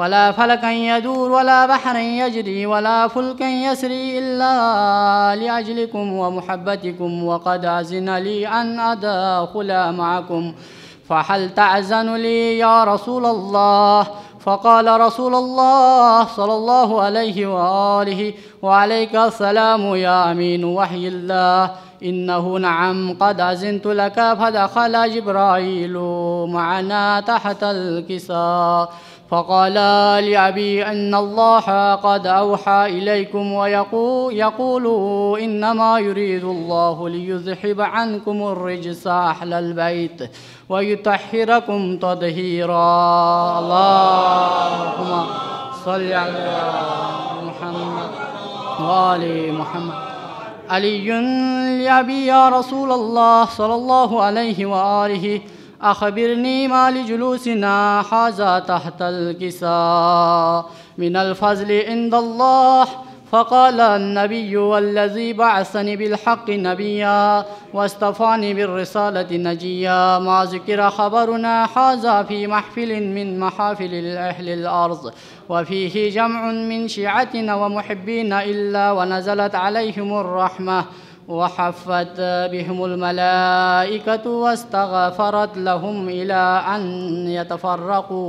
वला फलकन यदूर वला बहरन यजरी वला फुल्कन यसरी इल्ला लिअजलिकुम व मुहब्बतिकुम व क़द अज़िन ली अन अदख़ुल मअकुम फ़हल तअज़नु ली या रसूलल्लाह फ़क़ाल रसूलुल्लाह सल्लल्लाहु अलैहि वआलिहि वअलैका अस्सलामु या अमीन वहयिल्लाह इन्नहु नअम क़द अज़िनतु लका फ़दख़ल जिब्राईलु मअना तहतल किसा फ़क़ाल लिअबी अन्नल्लाह क़द अवहा इलैकुम वयक़ूलु इन्नमा युरीदुल्लाहु लियुज़हिब अन्कुमुर्रिज्स अहलल बैत वयुतहिरकुम तदहीरा। अल्लाहुम्मा सल्लि अला मुहम्मद व आलि मुहम्मद। अलियुन लिअबी या रसूलल्लाह सल्लल्लाहु अलैहि व आलिहि अख़बिरनी मा लिजुलूसिना हाज़ा तहतल किसा मिनल फ़ज़्लि इंदल्लाह फ़क़ाल अन्नबिय्यु वल्लज़ी बअसनी बिलहक़्क़ि नबिय्या वस्तफ़ानी बिर्रिसालति नजिय्या मा ज़ुकिर ख़बरुना हाज़ा फ़ी महफ़िलिन मिन महाफ़िलिल अहलिल अर्ज़ व फ़ीहि जमउन मिन शिअतिना व मुहिब्बीना इल्ला व नज़लत अलैहिमुर रहमह व हफ़्फ़त बिहिमुल मलाइकतु वस्तग़फ़रत लहुम इला अन यतफ़र्रक़ू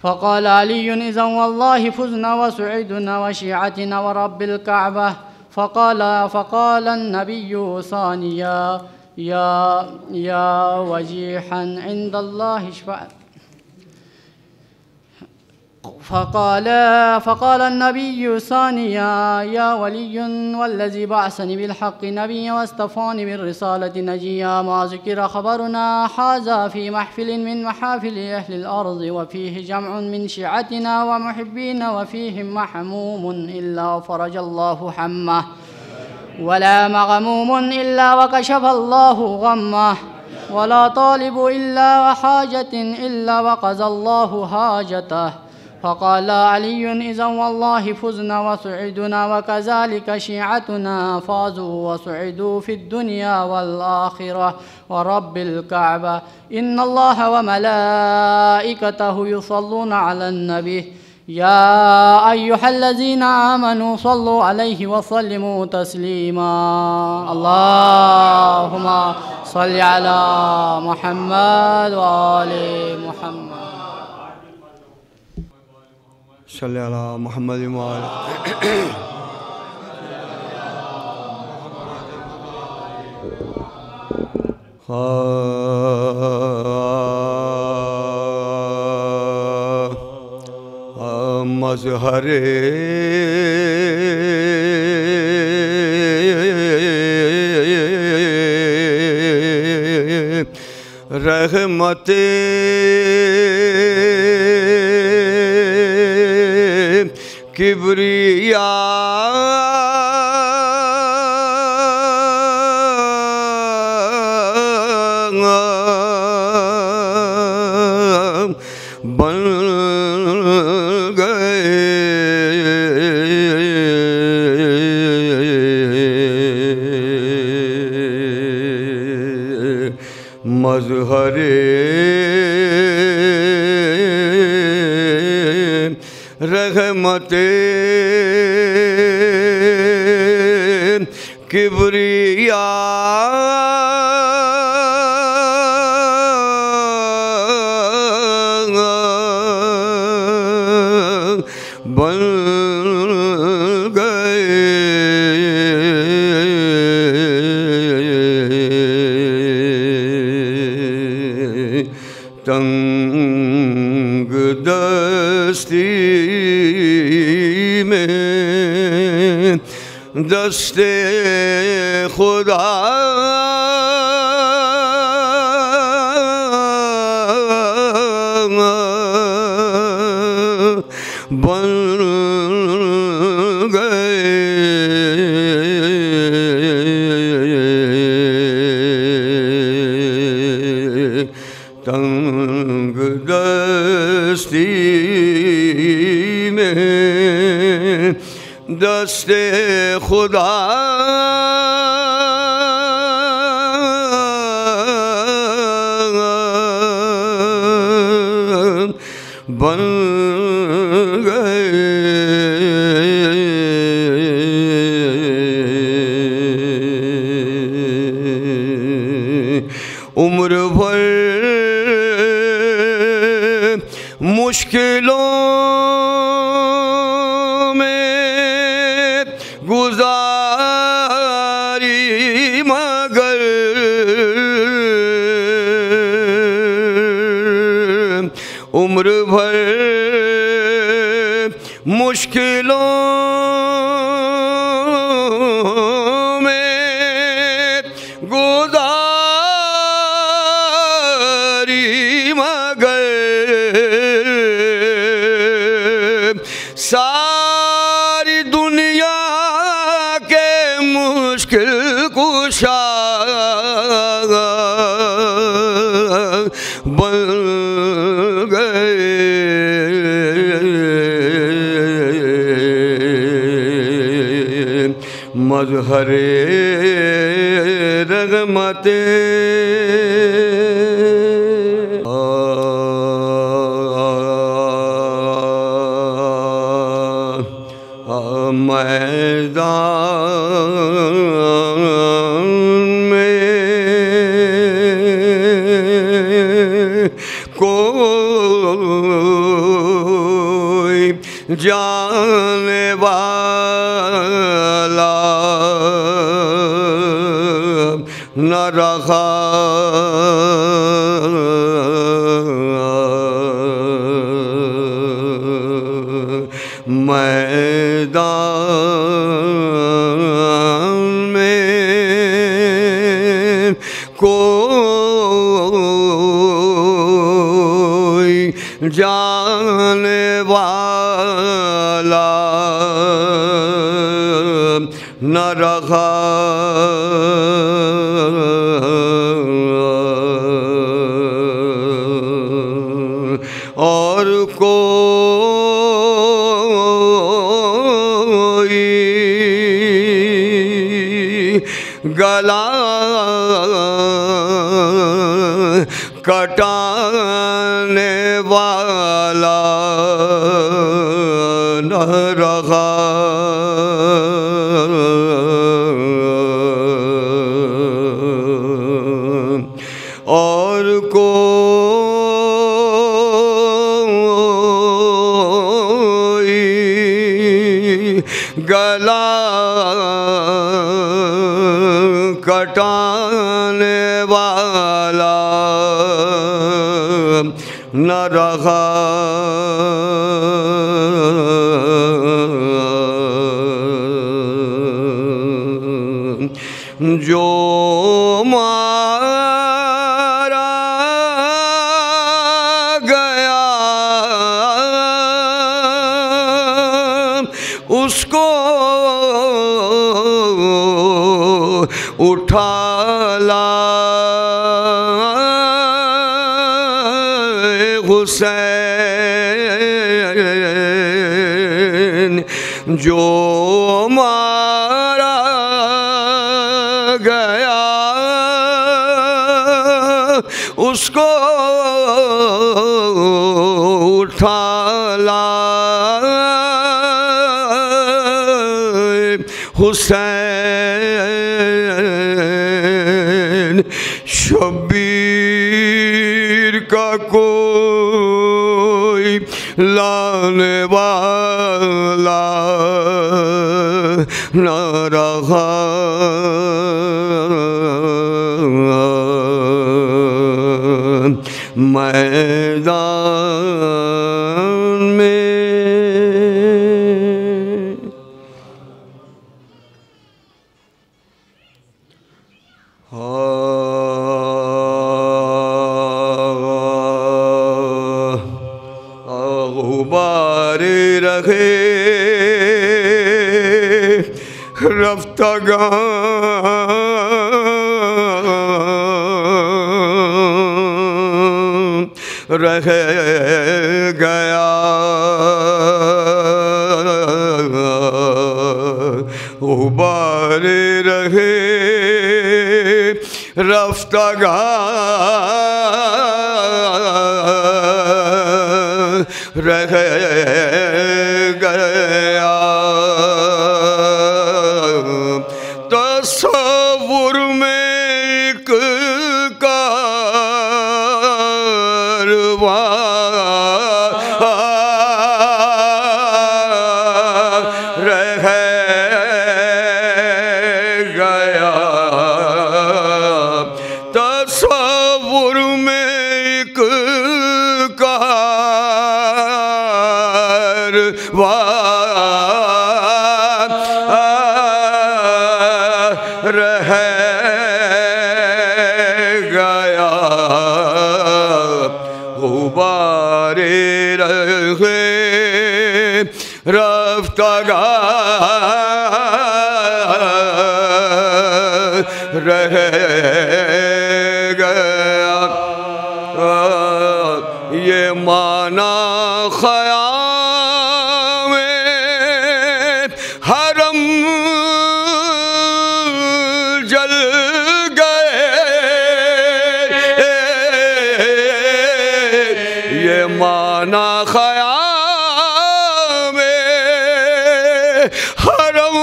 फ़क़ाल अलियुन इज़न वल्लाहि फ़ुज़ना व सुइदना व शिअतिना व रब्बिल कअबा फ़क़ाल अन्नबिय्यु सानिया या वजीहन इंदल्लाहि फ़क़ाल अन्नबिय्यु सानिया या वलियुन वल्लज़ी बअसनी बिलहक़्क़ि नबिय्यन वस्तफ़ानी बिर्रिसालति नजिय्या मा ज़ुकिर ख़बरुना हाज़ा फ़ी महफ़िलिन मिन महाफ़िलि अहलिल अर्ज़ व फ़ीहि जमउन मिन शिअतिना व मुहिब्बीना व फ़ीहिम महमूमुन इल्ला फ़रजल्लाहु हम्मह वला मग़मूमुन इल्ला वकशफ़ल्लाहु ग़म्मह वला तालिबु इल्ला वहाजतिन इल्ला वक़ज़ल्लाहु हाजतह फ़क़ाल अलियुन इज़न वल्लाहि फ़ुज़ना व सुइदना व कज़ालिक शिअतुना फ़ाज़ू व सुइदू फ़िद्दुनिया वल आख़िरह व रब्बिल कअबा इन्नल्लाह व मलाइकतहु युसल्लूना अलन नबी या अय्युहल्लज़ीना आमनू सल्लु अलैहि व सल्लिमू तस्लीमा। अल्लाहुम्मा सल्लि अला मुहम्मद व आलि मुहम्मद। सल्लि अला मुहम्मद व आलि मज़हरे रहमते किब्रिया बन गए मज़हरे रहमते किब्रिया बन गए तंग दस्ती में दस्ते खुदा बन गए तंग दस्ती में दस्ते खुदा बन गुजारी मगर उम्र भर मुश्किलों में गुजारी मगर सारी दुनिया के मुश्किल कुशा बन गए। मज़हरे रहमते मैदान में कोई जाने वाला न रहा। मैदान में कोई जाने वाला न रहा। और कोई गला कटाने वाला न रहा। और कोई गला कटाने वाला न रहा। जो मारा गया उसको उठा लाए हुसैन। जो मारा गया उसको उठा लाए हुसैन। शब्बीर का कोई लाने वाला न रहा। मैदान में गुबारे रखे रफ्तागान रह गया। गुबारे रहे रफ्तागान रह गया। तसव्वुर में एक कारवां रह रह गया गुबारे रहे रफ्तागार रह गया। ये माना ख़याम हरम जल गए। ये माना ख़याम हरम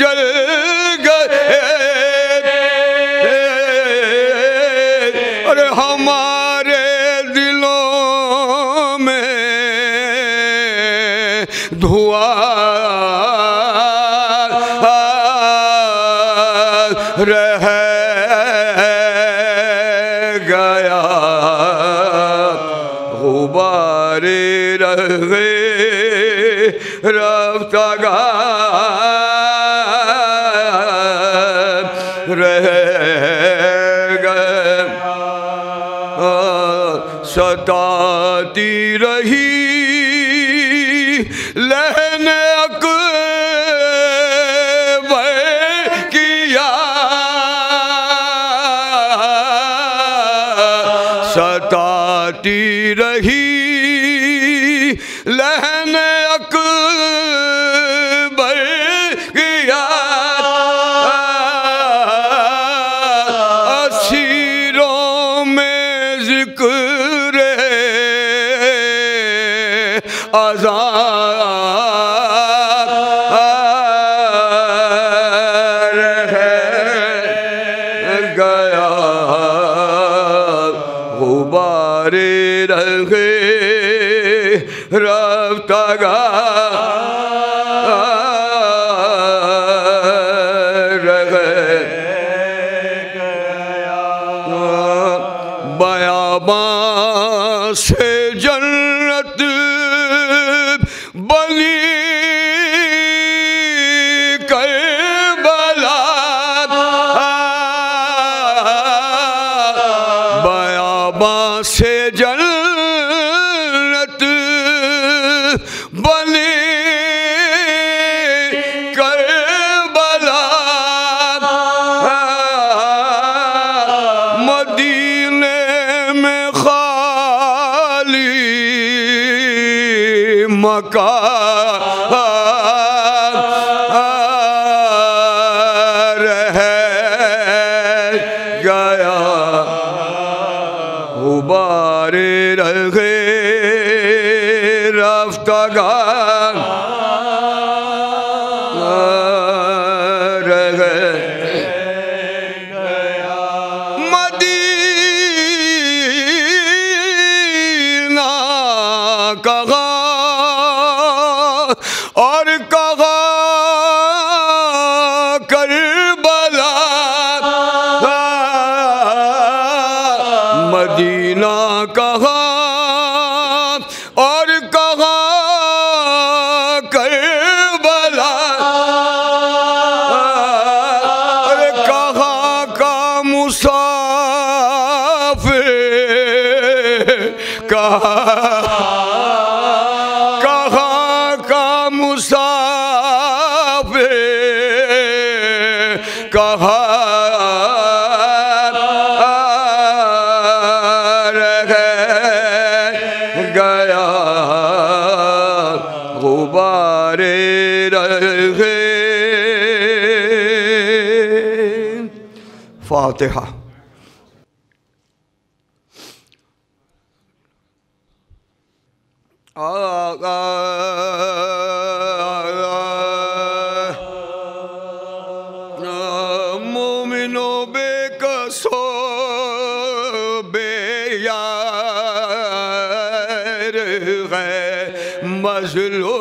जल गए। अरे हमारे दिलों में धुआं रह गया गुबारे रहे रफ्तागार रह गए। सताती रही लहने अकबर की याद। सताती रही लहने अकबर की याद। असीरों में जिक्र आज़ाद रह गया गुबारे रहे रफ्तागार रह गया। बयाबां से जन्नत बनी करबला। बयाबां से जन्नत बनी करबला। मदीने में खाली मकान रह गया गुबारे रहे रफ्तागार रह गया। मदीना कहा और कहा करबला। मदीना कहा और कहा करबला। अरे कहा का मुसाफिर कहा का मुसाफिर कहा रह गया गुबारे रहे। फातिहा। मोमिनो बेकसो बेयार है मज़लूम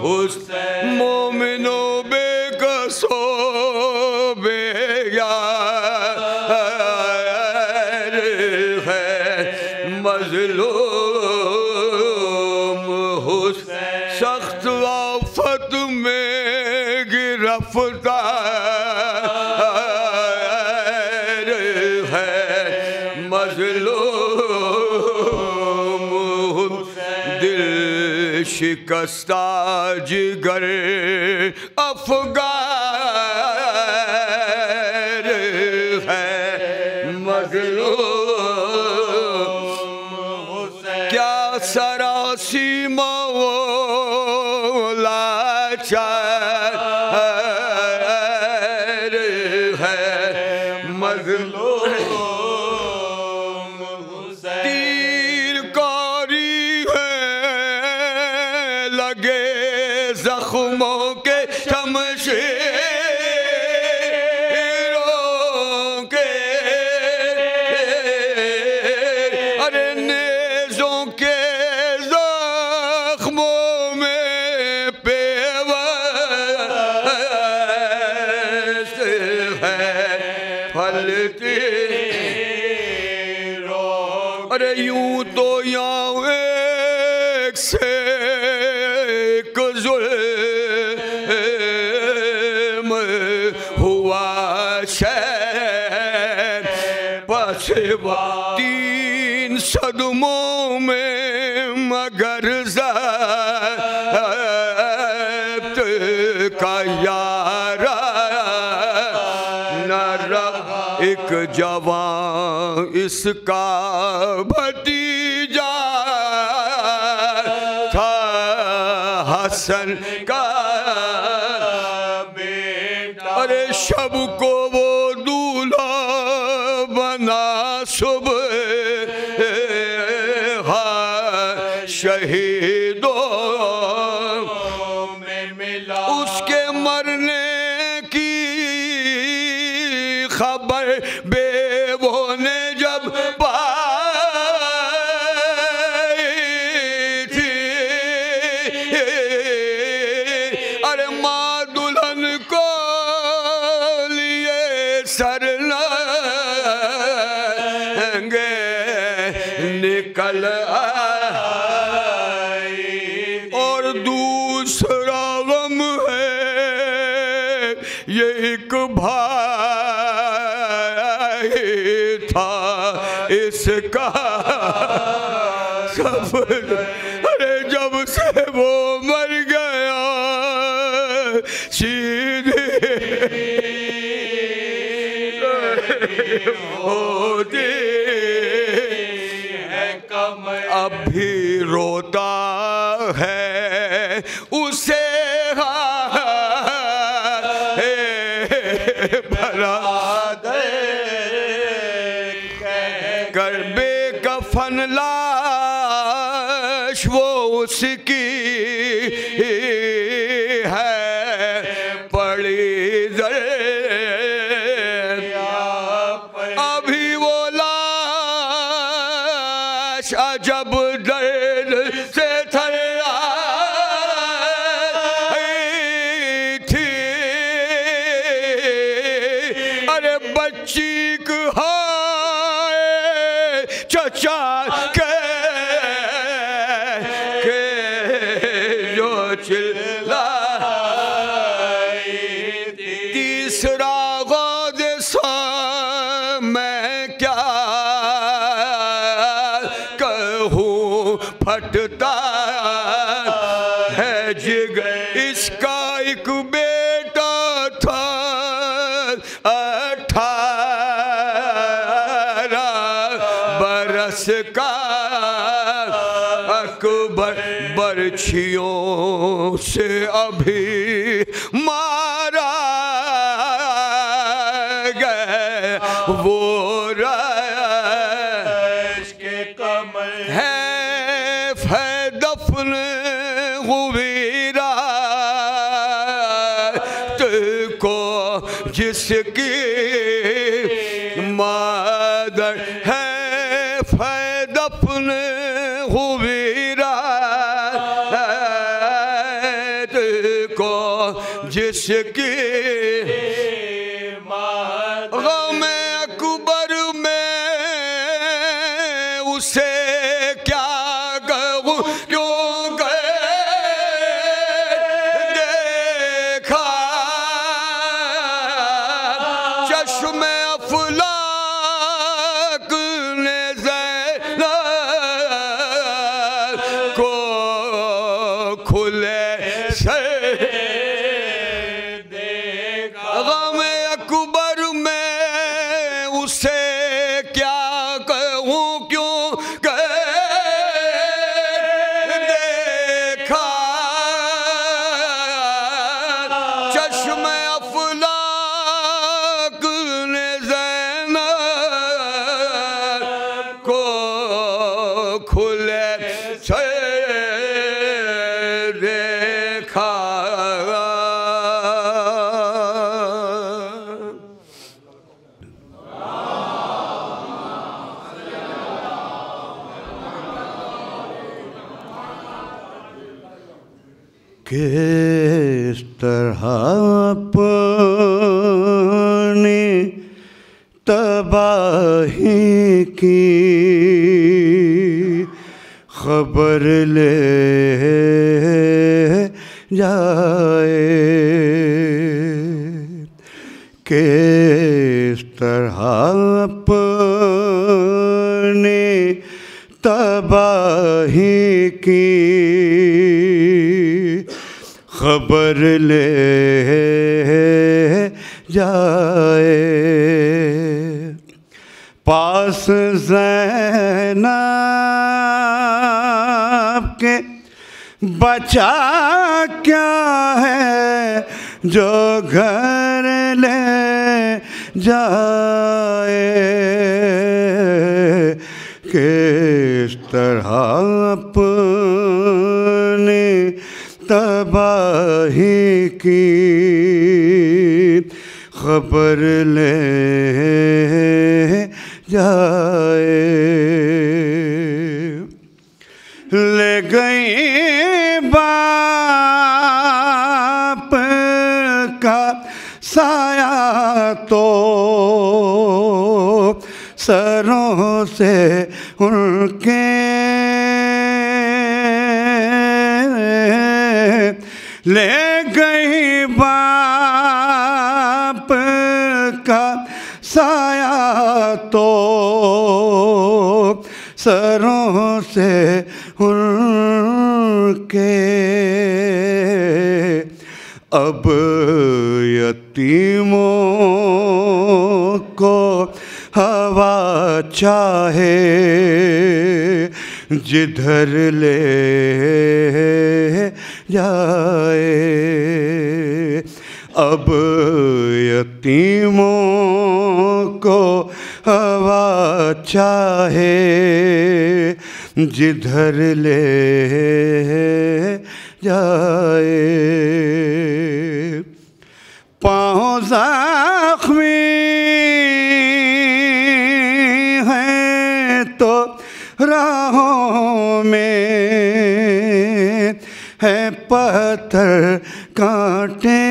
हुस्न। मोमिनो बेकसो बेयार है मज़लूम हुस्न। सख्त आफत में गिरफ्तार है मजलूम, दिल शिकस्ता जिगर अफगार है मजलूम। क्या सरासीमा वो लाचार है मजलूम। तीर कारी है लगे जख्मों के शमशीरों के, अरे नेज़ों के जख्मों में पेवस्त है फलती। अरे यूं तो यहाँ एक से एक जुल्म हुआ शहर पछवा 3 सदमों में मगर ज़ब्त का यारा न रहा। एक जवान इसका भतीजा था हसन का बेटा। अरे शब को वो दूल्हा बना सुबह शहीदों में मिला। उसके मरने की खबर बेवों ने जब पाई थी, अरे माँ दुल्हन को लिए सरनांगे निकल आई। और दूसरा गम है ये एक भाई था इसका सफर। अरे जब से वो मर गया सीधे होती है कमर। अब भी रोता है उसे भरा दे कर बेकफन लाश वो उसकी है पड़ी अभी वो लाश अजब दर्द से चीख हाय चचा के जो चिल्लाई। तीसरा हादसा मैं क्या कहूँ फटता है जिगर। इसका एक बेटा था 18 बरस का अकबर। बरछियों से अभी मारा गया वो रश के कमर है दफन गुवीरात को जिसकी मादर है दफन हुवीरात को जिसकी गम अकबर में उसे क्या कहूँ क्यों गए देखा। गम अकबर में उसे क्या कहूँ क्यों देखा। चश्म अफलाक ने ज़ैनब को खुले से देखा। किस तरह अपनी तबाही की खबर ले जाए। किस तरह अपनी तबाही की खबर ले जाए। पास ज़ैनब के बचा क्या है जो घर ले जाए। किस तरह अपनी तबाही की खबर ले जाए। ले गई बाप का साया तो सरों से उनके ले गई बाप का साया तो सरों से उनके। अब यतीमों को हवा चाहे जिधर ले जाए। अब यतीमों को हवा चाहे जिधर ले जाए। पाँव ज़ख्मी हैं तो राहों में है पत्थर कांटे।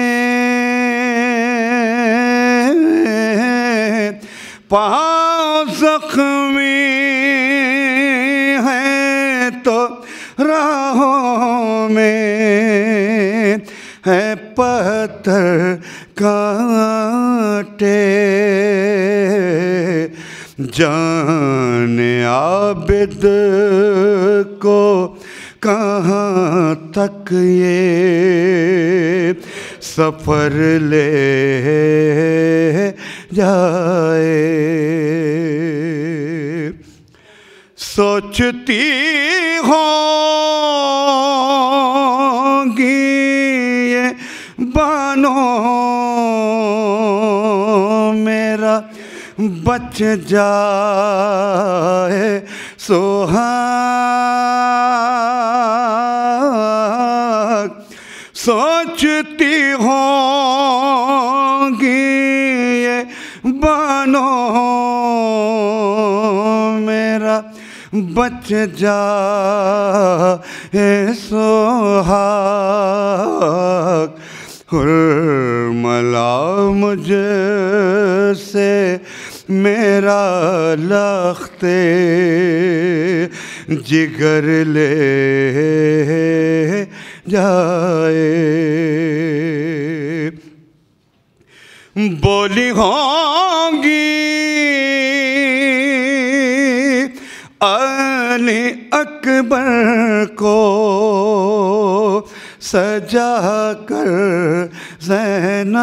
पाँव ज़ख्मी हैं तो राहों में है पत्थर कांटे। जाने आबिद को कहाँ तक ये सफ़र ले जाए। सोचती होंगी ये बानो मेरा बच जाए सुहाग। सोचती होंगी ये बानो मेरा बच जाए सुहाग। हुर्मला मुझसे मेरा लख्ते जिगर ले जाए। बोली होंगी अली अकबर को सजा कर ज़ैनब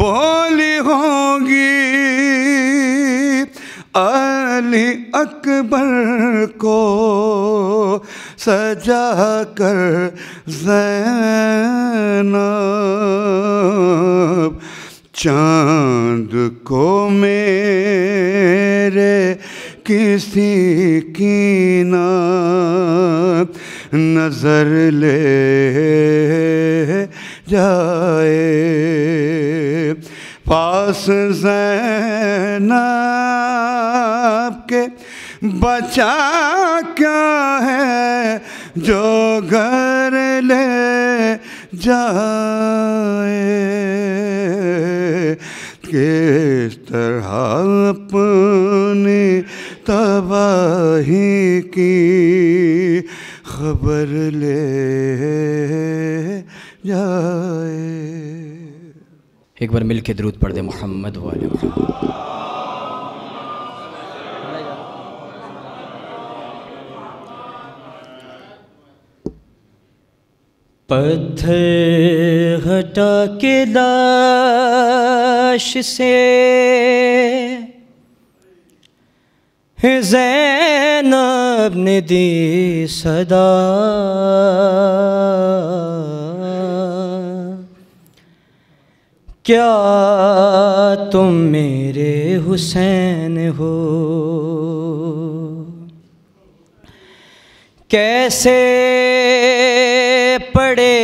बोली होंगी अली अकबर को सजा कर ज़ैनब चाँद को मेरे किसी की ना नजर ले जाए पास ज़ैनब के बचा क्या है जो घर ले जाए किस तरह अपनी तबाही की खबर ले जाए। एक बार मिल के दरूद पढ़ दे मोहम्मद वाले मोहम्मद। पत्थर हटा के लाश से ज़ैनब ने दी सदा क्या तुम मेरे हुसैन हो कैसे पड़े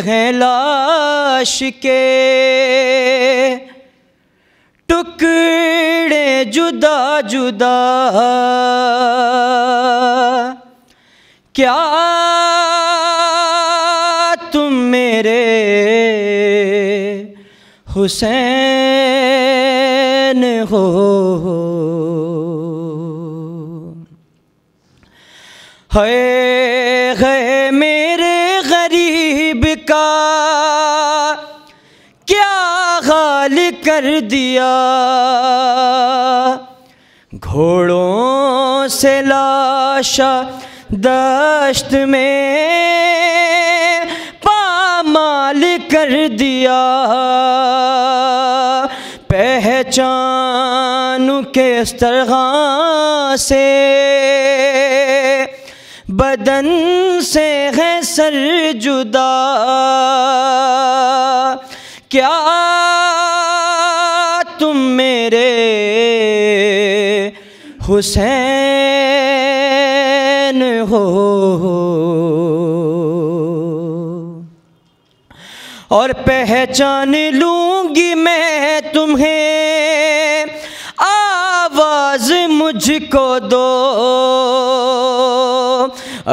हैं लाश के टुकड़े जुदा जुदा क्या तुम मेरे हुसैन हो है मेरे गरीब का क्या हाल कर दिया घोड़ों से लाशा दश्त में पामाल कर दिया पहचानू किस तरह से बदन से है सर जुदा क्या तुम मेरे हुसैन हो और पहचान लूँगी मैं तुम्हें आवाज़ मुझको दो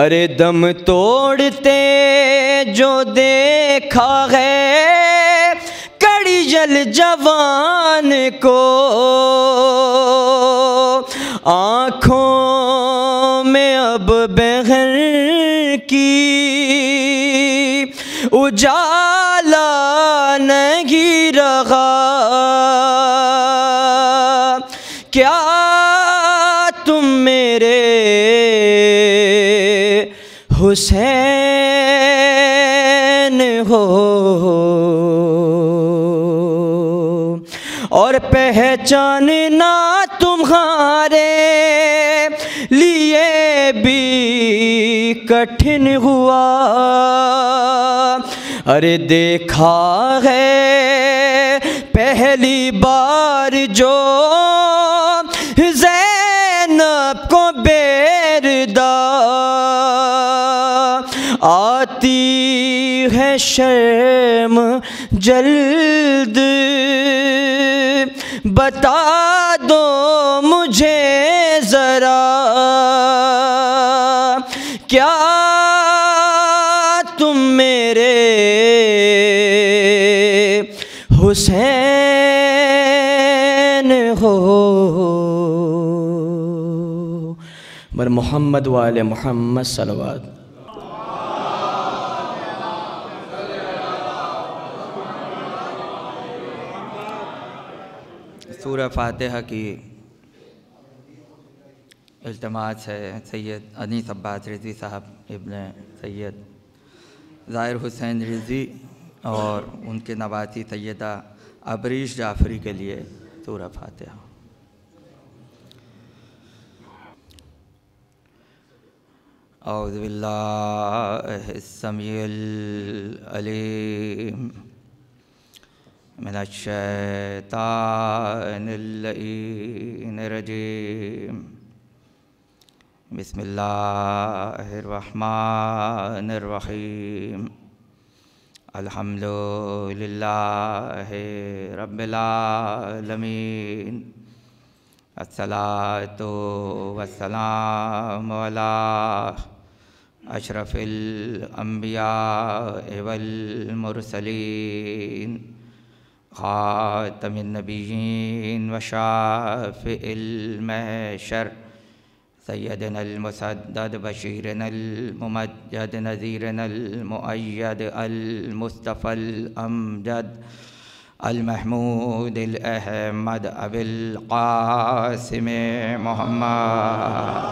अरे दम तोड़ते जो देखा है कड़ियल जवान को आँखों में अब बहर की उजाला नहीं रहा क्या तुम मेरे हुसैन हो और पहचानना तुम्हारे लिए भी कठिन हुआ अरे देखा है पहली बार जो ज़ैनब को बेरदा आती है शर्म जल्द बता दो मुझे ज़रा क्या तुम मेरे हुसैन हो बर मोहम्मद वाले मोहम्मद सल्लल्लाहु सूरह फातिहा की इल्तिमास है सैयद अनीस अब्बास रिज़वी साहब इब्न सैयद ज़ाहिर हुसैन रिज़वी और उनके नवासी सैयदा अबरीश जाफ़री के लिए सूरह फातिहा। औज़ु बिल्लाहि समीउल अलीम मिनश शैतानिर रजीम। बिस्मिल्लाहिर रहमानिर रहीम। अल्हम्दुलिल्लाहि रब्बिल आलमीन। अस्सलातु वस्सलामु अला अशरफिल अंबिया वल मुरसलीन खातमिन नबिय्यीन व शाफ़िइल महशर सय्यदनल मुसद्दद बशीरनल मुमज्जद नज़ीरनल मुअय्यद अल मुस्तफ़ल अमजद अल महमूद अल अहमद अबिल क़ासिम मोहम्मद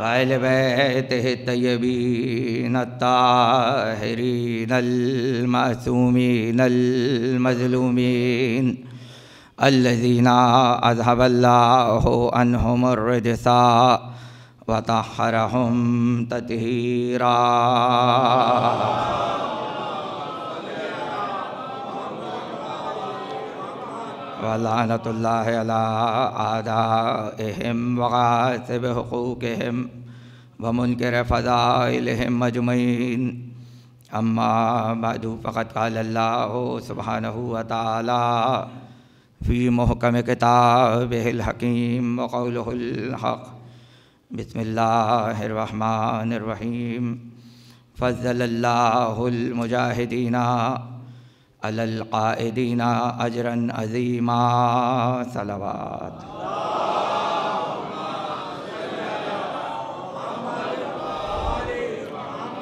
वाइल बैतिहि तय्यबीन अत्ताहिरीन अल मासूमीन अल मज़लूमीन अल्लज़ीना अज़हबल्लाहु अन्हुमुर रिजसा व तहहरहुम तत्हीरा। वलानतुल्लाहि अला आदाइहिम व गासिब हुकूकिहिम व मुनकिर फ़ज़ाइलिहिम अजमईन। अम्मा बअदु फ़क़द क़ालल्लाहु सुब्हानहु व तआला फ़ी मुहकम किताबिहिल हकीम व क़ौलुहुल हक़। बिस्मिल्लाहिर रहमानिर रहीम। फ़ज़्ज़लल्लाहुल मुजाहिदीना अलल क़ाइदीना अजरन अज़ीमा। सलावत।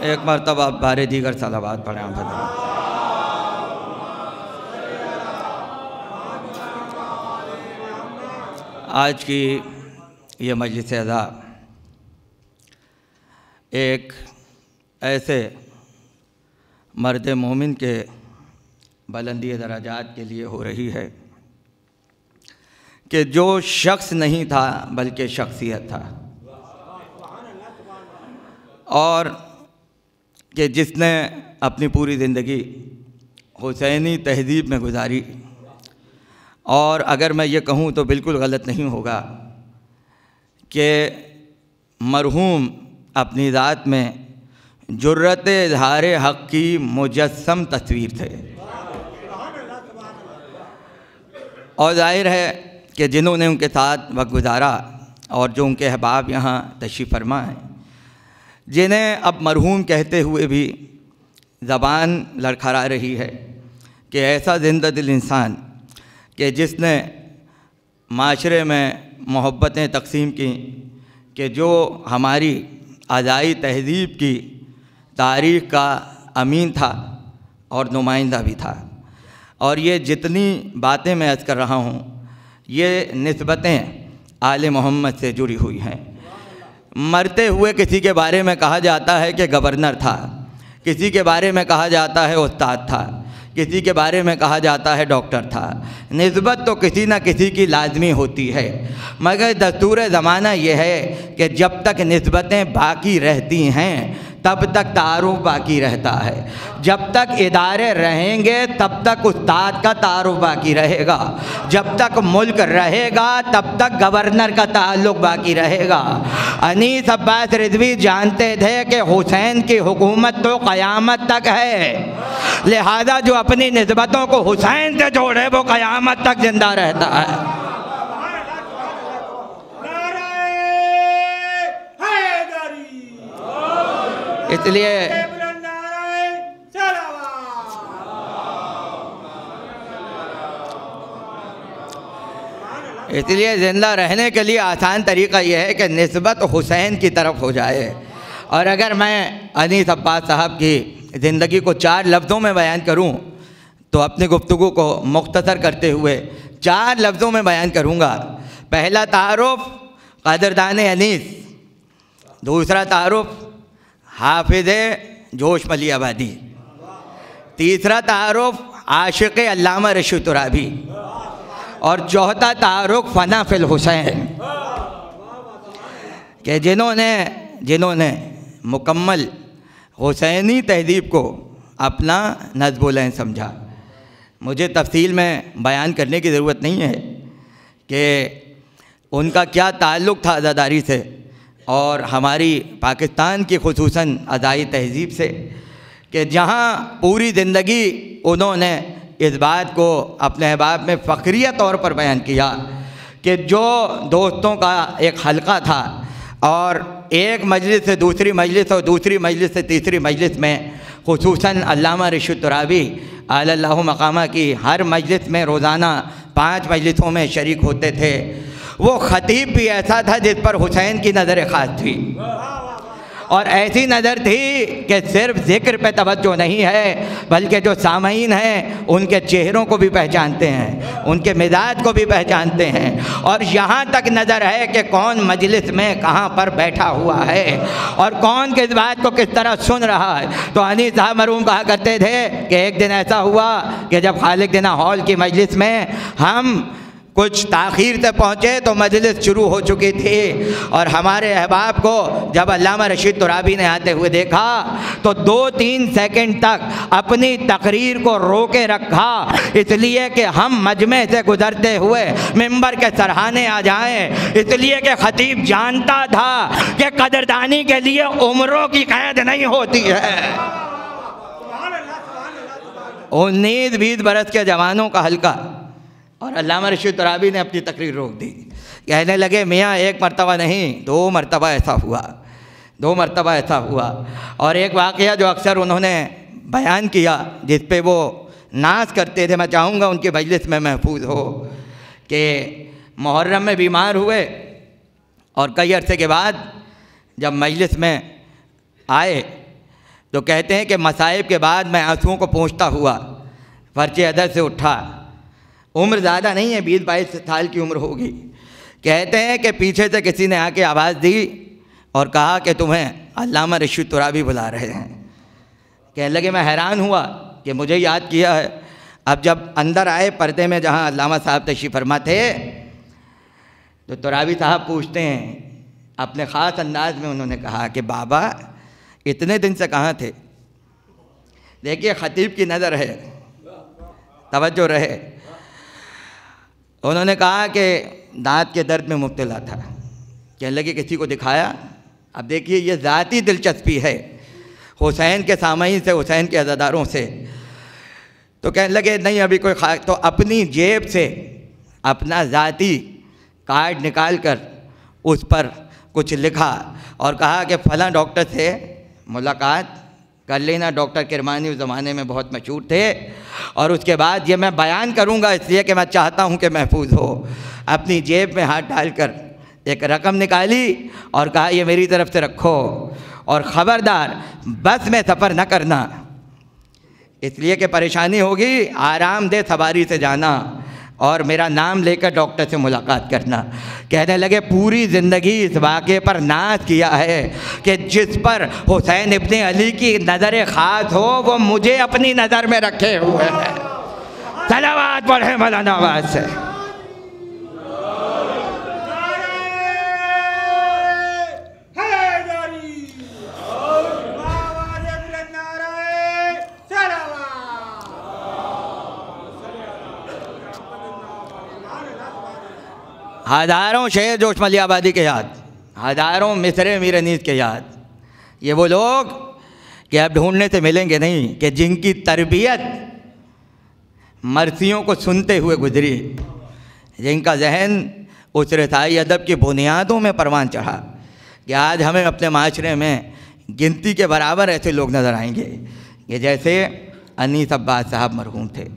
एक मरतबा बारे दीगर सलावत पढ़ें आप। आज की ये मजलिस अज़ा एक ऐसे मर्द मोमिन के बुलंदी दराजात के लिए हो रही है कि जो शख्स नहीं था बल्कि शख्सियत था, और कि जिसने अपनी पूरी ज़िंदगी हुसैनी तहज़ीब में गुजारी। और अगर मैं ये कहूँ तो बिल्कुल गलत नहीं होगा कि मरहूम अपनी ज़ात में जुर्रत इज़हार हक़ की मुजस्सम तस्वीर थे। और ज़ाहिर है कि जिन्होंने उनके साथ वक्त गुजारा और जो उनके अहबाब यहाँ तशरीफ़ फरमा हैं, जिन्हें अब मरहूम कहते हुए भी ज़बान लड़खड़ा रही है कि ऐसा ज़िंदा दिल इंसान कि जिसने माशरे में मोहब्बतें तक़सीम की, कि जो हमारी आज़ाई तहज़ीब की तारीख़ का अमीन था और नुमाइंदा भी था। और ये जितनी बातें मैं अर्ज़ कर रहा हूँ ये निस्बतें आले मोहम्मद से जुड़ी हुई हैं। मरते हुए किसी के बारे में कहा जाता है कि गवर्नर था, किसी के बारे में कहा जाता है उस्ताद था, किसी के बारे में कहा जाता है डॉक्टर था। निस्बत तो किसी न किसी की लाजमी होती है, मगर दस्तूर ज़माना यह है कि जब तक निस्बतें बाकी रहती हैं तब तक तारुफ बाकी रहता है। जब तक इदारे रहेंगे तब तक उस्ताद का तारुफ बाकी रहेगा, जब तक मुल्क रहेगा तब तक गवर्नर का ताल्लुक़ बाकी रहेगा। अनीस अब्बास रिज़वी जानते थे कि हुसैन की हुकूमत तो क़यामत तक है, लिहाजा जो अपनी निस्बतों को हुसैन से जोड़े वो क़यामत तक ज़िंदा रहता है। इसलिए ज़िंदा रहने के लिए आसान तरीक़ा यह है कि निस्बत हुसैन की तरफ हो जाए। और अगर मैं अनीस अब्बास साहब की ज़िंदगी को 4 लफ्ज़ों में बयान करूं तो अपनी गुफ्तगू को मुख्तसर करते हुए 4 लफ्ज़ों में बयान करूँगा। पहला तारुफ कदरदान अनीस, दूसरा तारुफ हाफिज़ जोश मली आबादी, तीसरा तारुफ आशिक़ अल्लामा रशीद तुराबी और चौथा तारुफ फ़ना फ़िल हुसैन कि जिन्होंने मुकम्मल हुसैनी तहज़ीब को अपना नज़्ब-ओ-लैन समझा। मुझे तफसील में बयान करने की ज़रूरत नहीं है कि उनका क्या ताल्लुक़ था अज़ादारी से और हमारी पाकिस्तान की खुसूसन अज़ाई तहज़ीब से, कि जहाँ पूरी ज़िंदगी उन्होंने इस बात को अपने अहबाब में फ़ख्रिया तौर पर बयान किया कि जो दोस्तों का एक हलक़ा था और एक मजलिस से दूसरी मजलिस और दूसरी मजलिस से तीसरी मजलिस में खुसूसन अल्लामा रशीद तुराबी आलल्लाहु मकामा की हर मजलिस में रोज़ाना 5 मजलिसों में शरीक होते थे, वो ख़तीब भी ऐसा था जिस पर हुसैन की नज़र ख़ास थी और ऐसी नज़र थी कि सिर्फ ज़िक्र पे तवज्जो नहीं है बल्कि जो सामईन हैं उनके चेहरों को भी पहचानते हैं, उनके मिजाज को भी पहचानते हैं और यहाँ तक नज़र है कि कौन मजलिस में कहाँ पर बैठा हुआ है और कौन किस बात को किस तरह सुन रहा है। तो अनीस साहब मरहूम कहा करते थे कि एक दिन ऐसा हुआ कि जब खालिक दिना हॉल की मजलिस में हम कुछ ताख़ीर से पहुँचे तो मजलिस शुरू हो चुकी थी और हमारे अहबाब को जब अल्लामा रशीद तुराबी ने आते हुए देखा तो 2-3 सेकंड तक अपनी तकरीर को रोके रखा, इसलिए कि हम मजमे से गुजरते हुए मिंबर के सरहाने आ जाएं, इसलिए कि ख़तीब जानता था कि कदरदानी के लिए उम्रों की क़ैद नहीं होती है। 19-20 बरस के जवानों का हल्का और अल्लामा रशीद तुराबी ने अपनी तकरीर रोक दी। कहने लगे मियाँ एक मरतबा नहीं 2 मरतबा ऐसा हुआ, 2 मरतबा ऐसा हुआ। और एक वाक़या जो अक्सर उन्होंने बयान किया जिस पे वो नाज करते थे, मैं चाहूँगा उनकी मजलिस में महफूज हो, कि मुहर्रम में बीमार हुए और कई अरसे के बाद जब मजलिस में आए तो कहते हैं कि मसाइब के बाद मैं आंसुओं को पोंछता हुआ फर्चे अदर से उठा। उम्र ज़्यादा नहीं है, 20-22 साल की उम्र होगी। कहते हैं कि पीछे से किसी ने आके आवाज़ दी और कहा कि तुम्हें अल्लामा रशीद तुराबी बुला रहे हैं। कहने लगे मैं हैरान हुआ कि मुझे याद किया है। अब जब अंदर आए पर्दे में जहाँ अल्लामा साहब तशरीफ़ फरमा थे तो तुराबी साहब पूछते हैं, अपने ख़ास अंदाज में उन्होंने कहा कि बाबा इतने दिन से कहाँ थे। देखिए ख़तीब की नज़र है, तवज्जो रहे। उन्होंने कहा कि दांत के दर्द में मुब्तला था। कहने लगे किसी को दिखाया। अब देखिए ये ज़ाती दिलचस्पी है हुसैन के सामईन से, हुसैन के अज़ादारों से। तो कहने लगे नहीं अभी कोई तो अपनी जेब से अपना ज़ाती कार्ड निकाल कर उस पर कुछ लिखा और कहा कि फ़लाँ डॉक्टर से मुलाकात कर लेना। डॉक्टर किरमानी उस ज़माने में बहुत मशहूर थे। और उसके बाद ये मैं बयान करूँगा इसलिए कि मैं चाहता हूँ कि महफूज हो। अपनी जेब में हाथ डालकर एक रकम निकाली और कहा ये मेरी तरफ से रखो और ख़बरदार बस में सफ़र न करना, इसलिए कि परेशानी होगी, आरामदेह सवारी से जाना और मेरा नाम लेकर डॉक्टर से मुलाकात करना। कहने लगे पूरी ज़िंदगी इस वाक़े पर नाज किया है कि जिस पर हुसैन इब्ने अली की नज़र ख़ास हो वो मुझे अपनी नज़र में रखे हुए हैं। सलावत पढ़े मौलाना आवाज़ से। हज़ारों शेर जोश मली आबादी के याद, हज़ारों मिसरे मीर अनीस के याद। ये वो लोग कि अब ढूंढने से मिलेंगे नहीं कि जिनकी तरबियत मर्सियों को सुनते हुए गुजरी, जिनका जहन उस रसाई अदब की बुनियादों में परवान चढ़ा। कि आज हमें अपने माशरे में गिनती के बराबर ऐसे लोग नज़र आएंगे कि जैसे अनीस अब्बास साहब मरहूम थे।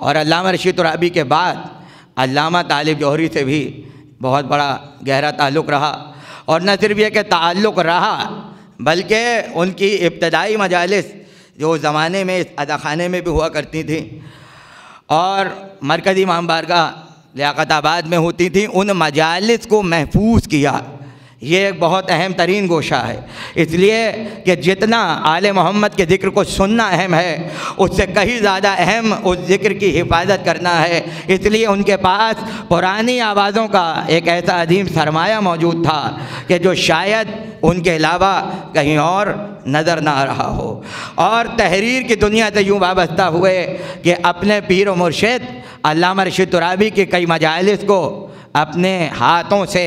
और अल्लामा रशीद तुराबी के बाद अल्लामा तालिब जौहरी से भी बहुत बड़ा गहरा ताल्लुक़ रहा। और न सिर्फ ये कि ताल्लुक़ रहा बल्कि उनकी इब्तदाई मजालिस जो ज़माने में इस अदाखाने में भी हुआ करती थी, और मरकज़ी इमाम बारगाह लियाकताबाद में होती थी, उन मजालिस को महफूज किया। ये एक बहुत अहम तरीन गोशा है, इसलिए कि जितना आले मोहम्मद के ज़िक्र को सुनना अहम है, उससे कहीं ज़्यादा अहम उस ज़िक्र की हिफाजत करना है। इसलिए उनके पास पुरानी आवाज़ों का एक ऐसा अजीम सरमाया मौजूद था कि जो शायद उनके अलावा कहीं और नज़र ना आ रहा हो। और तहरीर की दुनिया से यूँ वाबस्ता हुए कि अपने पीर व मुर्शिद अल्लामा रशीद तुराबी के कई मजालिस को अपने हाथों से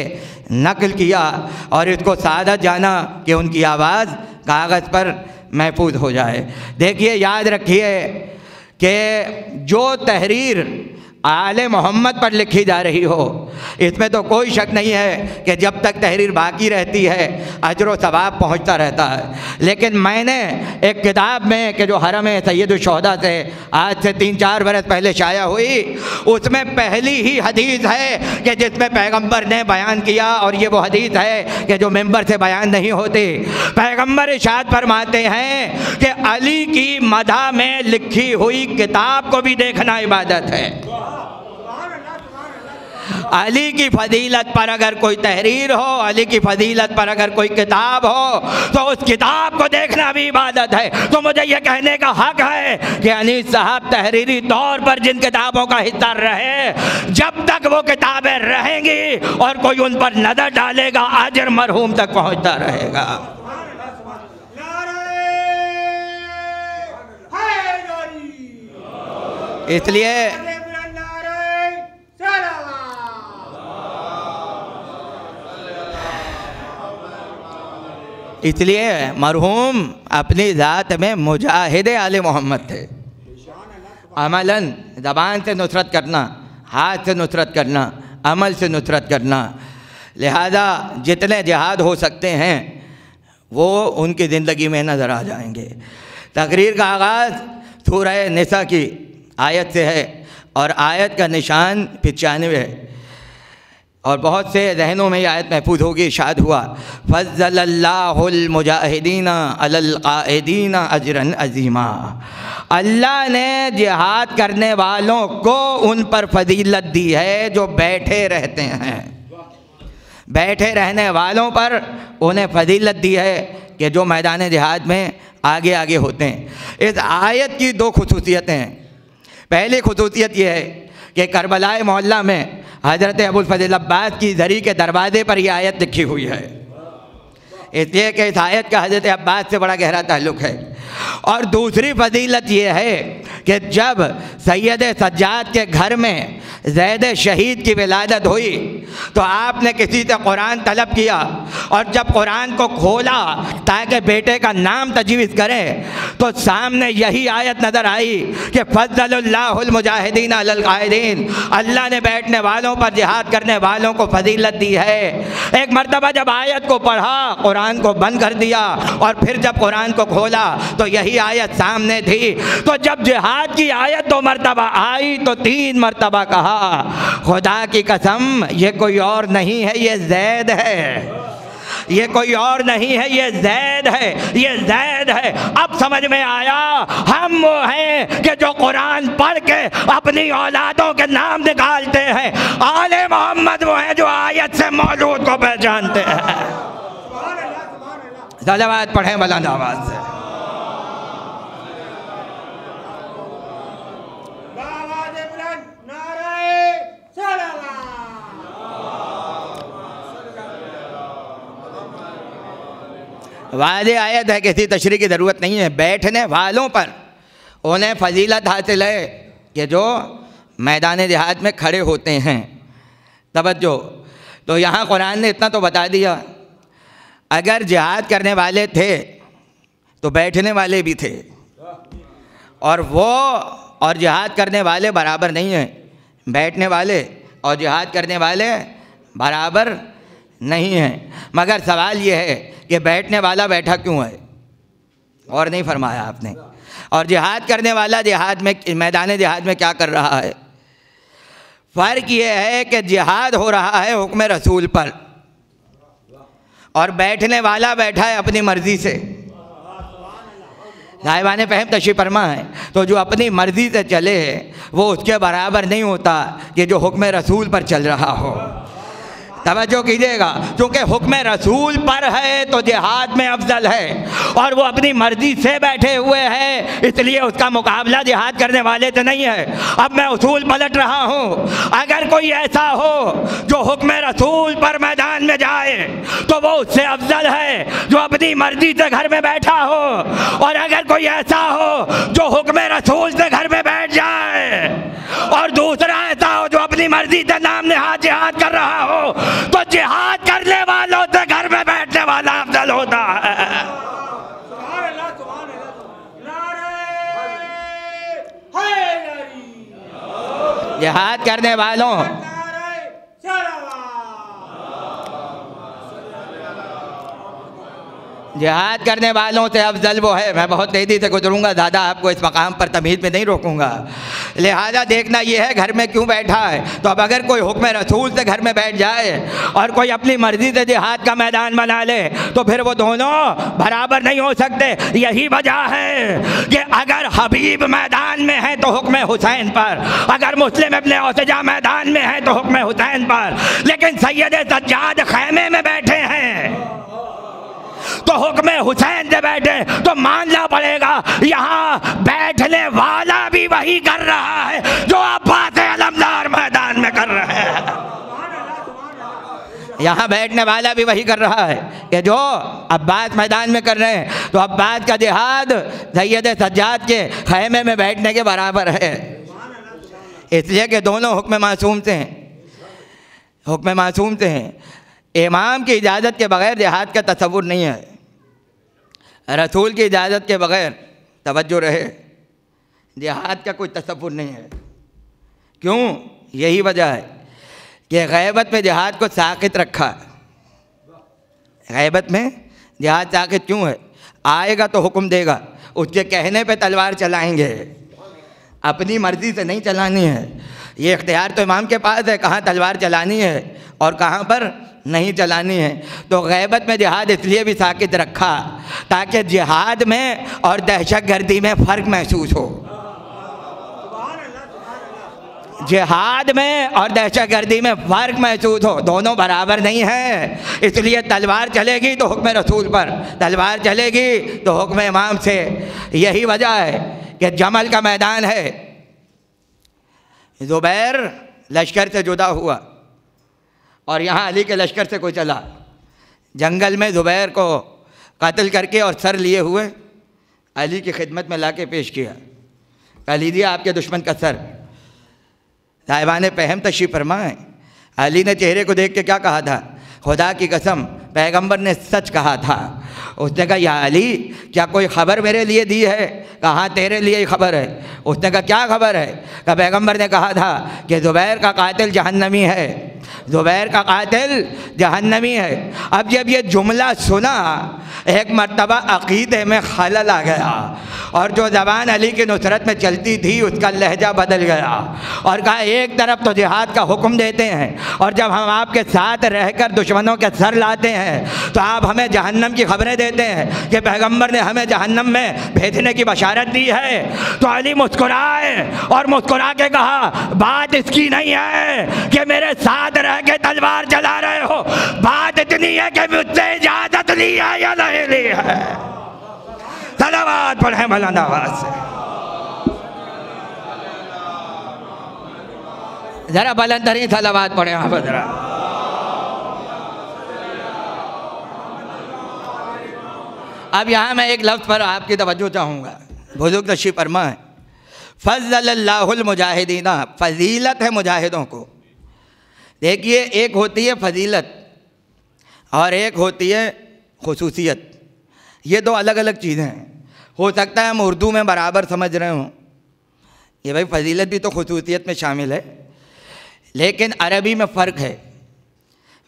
नकल किया और इसको सादत जाना कि उनकी आवाज़ कागज़ पर महफूज हो जाए। देखिए, याद रखिए कि जो तहरीर आले मोहम्मद पर लिखी जा रही हो, इसमें तो कोई शक नहीं है कि जब तक तहरीर बाकी रहती है अजर व सवाब पहुँचता रहता है। लेकिन मैंने एक किताब में कि जो हरम सैयद शुहदा से आज से 3-4 बरस पहले शाया हुई, उसमें पहली ही हदीस है कि जिसमें पैगंबर ने बयान किया, और ये वो हदीस है कि जो मेंबर से बयान नहीं होती। पैगंबर इरशाद फरमाते हैं कि अली की मदह में लिखी हुई किताब को भी देखना इबादत है। अली की फजीलत पर अगर कोई तहरीर हो, अली की फजीलत पर अगर कोई किताब हो, तो उस किताब को देखना भी इबादत है। तो मुझे ये कहने का हक है कि अनीस साहब तहरीरी तौर पर जिन किताबों का हिस्सा रहे, जब तक वो किताबें रहेंगी और कोई उन पर नज़र डालेगा, अजर मरहूम तक पहुँचता रहेगा। इसलिए मरहूम अपनी ज़ात में मुजाहिद आले मोहम्मद थे। अमलन ज़बान से नुसरत करना, हाथ से नुसरत करना, अमल से नुसरत करना। लिहाजा जितने जिहाद हो सकते हैं वो उनकी ज़िंदगी में नज़र आ जाएंगे। तकरीर का आगाज़ सूरह निसा की आयत से है और आयत का निशान 95 है और बहुत से जहनों में ये आयत महफूज होगी। इरशाद हुआ, फ़ज़्ज़लल्लाहुल मुजाहिदीना अलल क़ाइदीना अजरन अज़ीमा। अल्लाह ने जिहाद करने वालों को उन पर फजीलत दी है जो बैठे रहते हैं। बैठे रहने वालों पर उन्हें फजीलत दी है कि जो मैदान जिहाद में आगे आगे होते हैं। इस आयत की 2 खुसूसियतें हैं। पहली खुसूसियत यह है कि करबलाए मोहल्ला में हज़रत अबुल फ़ज़ल अब्बास की ज़री के दरवाज़े पर यह आयत लिखी हुई है, इसलिए कि इस आयत का हज़रत अब्बास से बड़ा गहरा ताल्लुक़ है। और दूसरी फजीलत ये है कि जब सैयद सज्जाद के घर में ज़ैद शहीद की विलादत हुई तो आपने किसी से कुरान तलब किया और जब कुरान को खोला ताकि बेटे का नाम तजवीज़ करें तो सामने यही आयत नज़र आई कि फ़ज़्ज़लल्लाहुल मुजाहिदीना अलल क़ाइदीन। अल्लाह ने बैठने वालों पर जिहाद करने वालों को फजीलत दी है। एक मरतबा जब आयत को पढ़ा, कुरान को बंद कर दिया और फिर जब कुरान को खोला तो यही आयत सामने थी। तो जब जिहाद की आयत 2 मरतबा आई तो 3 मरतबा कहा, खुदा की कसम ये कोई और नहीं है, ये ज़ैद है। ये कोई और नहीं है, ये ज़ैद है, ये ज़ैद है। अब समझ में आया, हम वो हैं कि जो कुरान पढ़ के अपनी औलादों के नाम निकालते हैं। आले मोहम्मद वो हैं जो आयत से मौलूद को पहचानते हैं। सलावत पढ़ें बुलंद आवाज़ से। वाज़े आयत है, किसी तशरीह की ज़रूरत नहीं है। बैठने वालों पर उन्हें फजीलत हासिल है कि जो मैदान जिहाद में खड़े होते हैं। तवज्जो, तो यहाँ कुरान ने इतना तो बता दिया, अगर जिहाद करने वाले थे तो बैठने वाले भी थे, और वो और जिहाद करने वाले बराबर नहीं हैं। बैठने वाले और जिहाद करने वाले बराबर नहीं हैं। मगर सवाल ये है कि बैठने वाला बैठा क्यों है, और नहीं फरमाया आपने। और जिहाद करने वाला जिहाद में, मैदान जिहाद में क्या कर रहा है। फ़र्क ये है कि जिहाद हो रहा है हुक्म रसूल पर और बैठने वाला बैठा है अपनी मर्ज़ी से। साहिबान फ़हम तशरीफ़ फरमा है। तो जो अपनी मर्ज़ी से चले वो उसके बराबर नहीं होता कि जो हुक्म रसूल पर चल रहा हो। तवज्जो कीजिएगा, क्योंकि हुक्म रसूल पर है तो जिहाद में अफजल है, और वो अपनी मर्जी से बैठे हुए हैं इसलिए उसका मुकाबला जिहाद करने वाले तो नहीं है। अब मैं उसूल पलट रहा हूँ, अगर कोई ऐसा हो जो हुक्म रसूल पर मैदान में जाए तो वो उससे अफजल है जो अपनी मर्जी से घर में बैठा हो, और अगर कोई ऐसा हो जो हुक्म रसूल से घर में बैठ जाए और दूसरा ऐसा हो जो अपनी मर्जी से नाम नेहाद जिहाद कर रहा हो, तो जिहाद करने वालों से घर में बैठने वाला अफजल होता है। जिहाद करने वालों जिहाद करने वालों से अफजल वो है। मैं बहुत तेज़ी से गुजरूंगा, ज़्यादा आपको इस मकाम पर तमीज़ में नहीं रोकूंगा। लिहाजा देखना ये है घर में क्यों बैठा है। तो अब अगर कोई हुक्म रसूल से घर में बैठ जाए और कोई अपनी मर्ज़ी से जिहाद का मैदान बना ले तो फिर वो दोनों बराबर नहीं हो सकते। यही वजह है कि अगर हबीब मैदान में है तो हुक्म हुसैन पर, अगर मुस्लिम इब्न औसजा मैदान में है तो हुक्म हुसैन पर, लेकिन सैयद सज्जाद खैमे में बैठे हैं तो हुक्म हुसैन से बैठे तो मानना पड़ेगा यहाँ बैठने वाला भी वही कर रहा है जो अब्बास अलमदार मैदान में कर रहे हैं। यहाँ बैठने वाला भी वही कर रहा है कि जो अब्बास मैदान में कर रहे हैं। तो अब्बास का जिहाद सैयद सज्जाद के खैमे में बैठने के बराबर है, इसलिए कि दोनों हुक्म मासूम से हैं, हुक्म मासूम से हैं। इमाम की इजाज़त के बग़ैर जिहाद का तसव्वुर नहीं है, रसूल की इजाज़त के बग़ैर, तवज्जो रहे, जिहाद का कोई तसव्वुर नहीं है। क्यों? यही वजह है कि ग़ैबत में जिहाद को साक़ित रखा। ग़ैबत में जिहाद साक़ित क्यों है? आएगा तो हुक्म देगा, उसके कहने पे तलवार चलाएंगे, अपनी मर्ज़ी से नहीं चलानी है। ये इख्तियार तो इमाम के पास है कहाँ तलवार चलानी है और कहाँ पर नहीं चलानी है। तो ग़ैबत में जिहाद इसलिए भी साक़ित रखा ताकि जिहाद में और दहशतगर्दी में फ़र्क महसूस हो। जिहाद में और दहशतगर्दी में फ़र्क महसूस हो, दोनों बराबर नहीं है। इसलिए तलवार चलेगी तो हुक्म रसूल पर, तलवार चलेगी तो हुक्म इमाम से। यही वजह है कि जमल का मैदान है, ज़ुबैर लश्कर से जुदा हुआ और यहाँ अली के लश्कर से कोई चला, जंगल में ज़ुबैर को कत्ल करके और सर लिए हुए अली की खिदमत में लाके पेश किया। कह लीजिए आपके दुश्मन का सर। साहिबान फ़हम तशरीफ़ फरमा है, अली ने चेहरे को देख के क्या कहा था? खुदा की कसम पैगंबर ने सच कहा था। उसने कहा या अली क्या कोई ख़बर मेरे लिए दी है? कहा तेरे लिए ही खबर है। उसने कहा क्या खबर है? कहा पैगंबर ने कहा था कि ज़ुबैर का कातिल जहन्नमी है, ज़ुबैर का कातिल जहन्नमी है। अब जब ये जुमला सुना एक मर्तबा अक़ीदे में खलल आ गया और जो ज़बान अली की नुसरत में चलती थी उसका लहजा बदल गया और कहा एक तरफ तो जिहाद का हुक्म देते हैं और जब हम आपके साथ रहकर दुश्मनों के सर लाते हैं तो आप हमें जहन्नम की खबरें देते हैं कि पैगंबर ने हमें जहन्नम में भेजने की बशारत दी है। तो अली मुस्कुराए और मुस्कुरा के कहा बात इसकी नहीं है कि मेरे साथ रह के तलवार चला रहे हो, बात इतनी है कि मुझसे इजाज़त ली है या नहीं ली है। सलावत पढ़े बुलंद आवाज़ से, जरा बुलंद तरीन सलावत पढ़े वहाँ पर जरा। अब यहाँ मैं एक लफ्ज़ पर आपकी तवज्जो चाहूँगा। बुज़ुर्ग तशरीफ़ फरमा है, फ़ज़्ज़लल्लाहुल मुजाहिदीना, फ़जीलत है मुजाहिदों को। देखिए एक होती है फ़जीलत और एक होती है खुसूसियत, ये दो अलग अलग चीज़ें हैं। हो सकता है हम उर्दू में बराबर समझ रहे हों, ये भाई फ़जीलत भी तो खुसूसियत में शामिल है, लेकिन अरबी में फ़र्क है।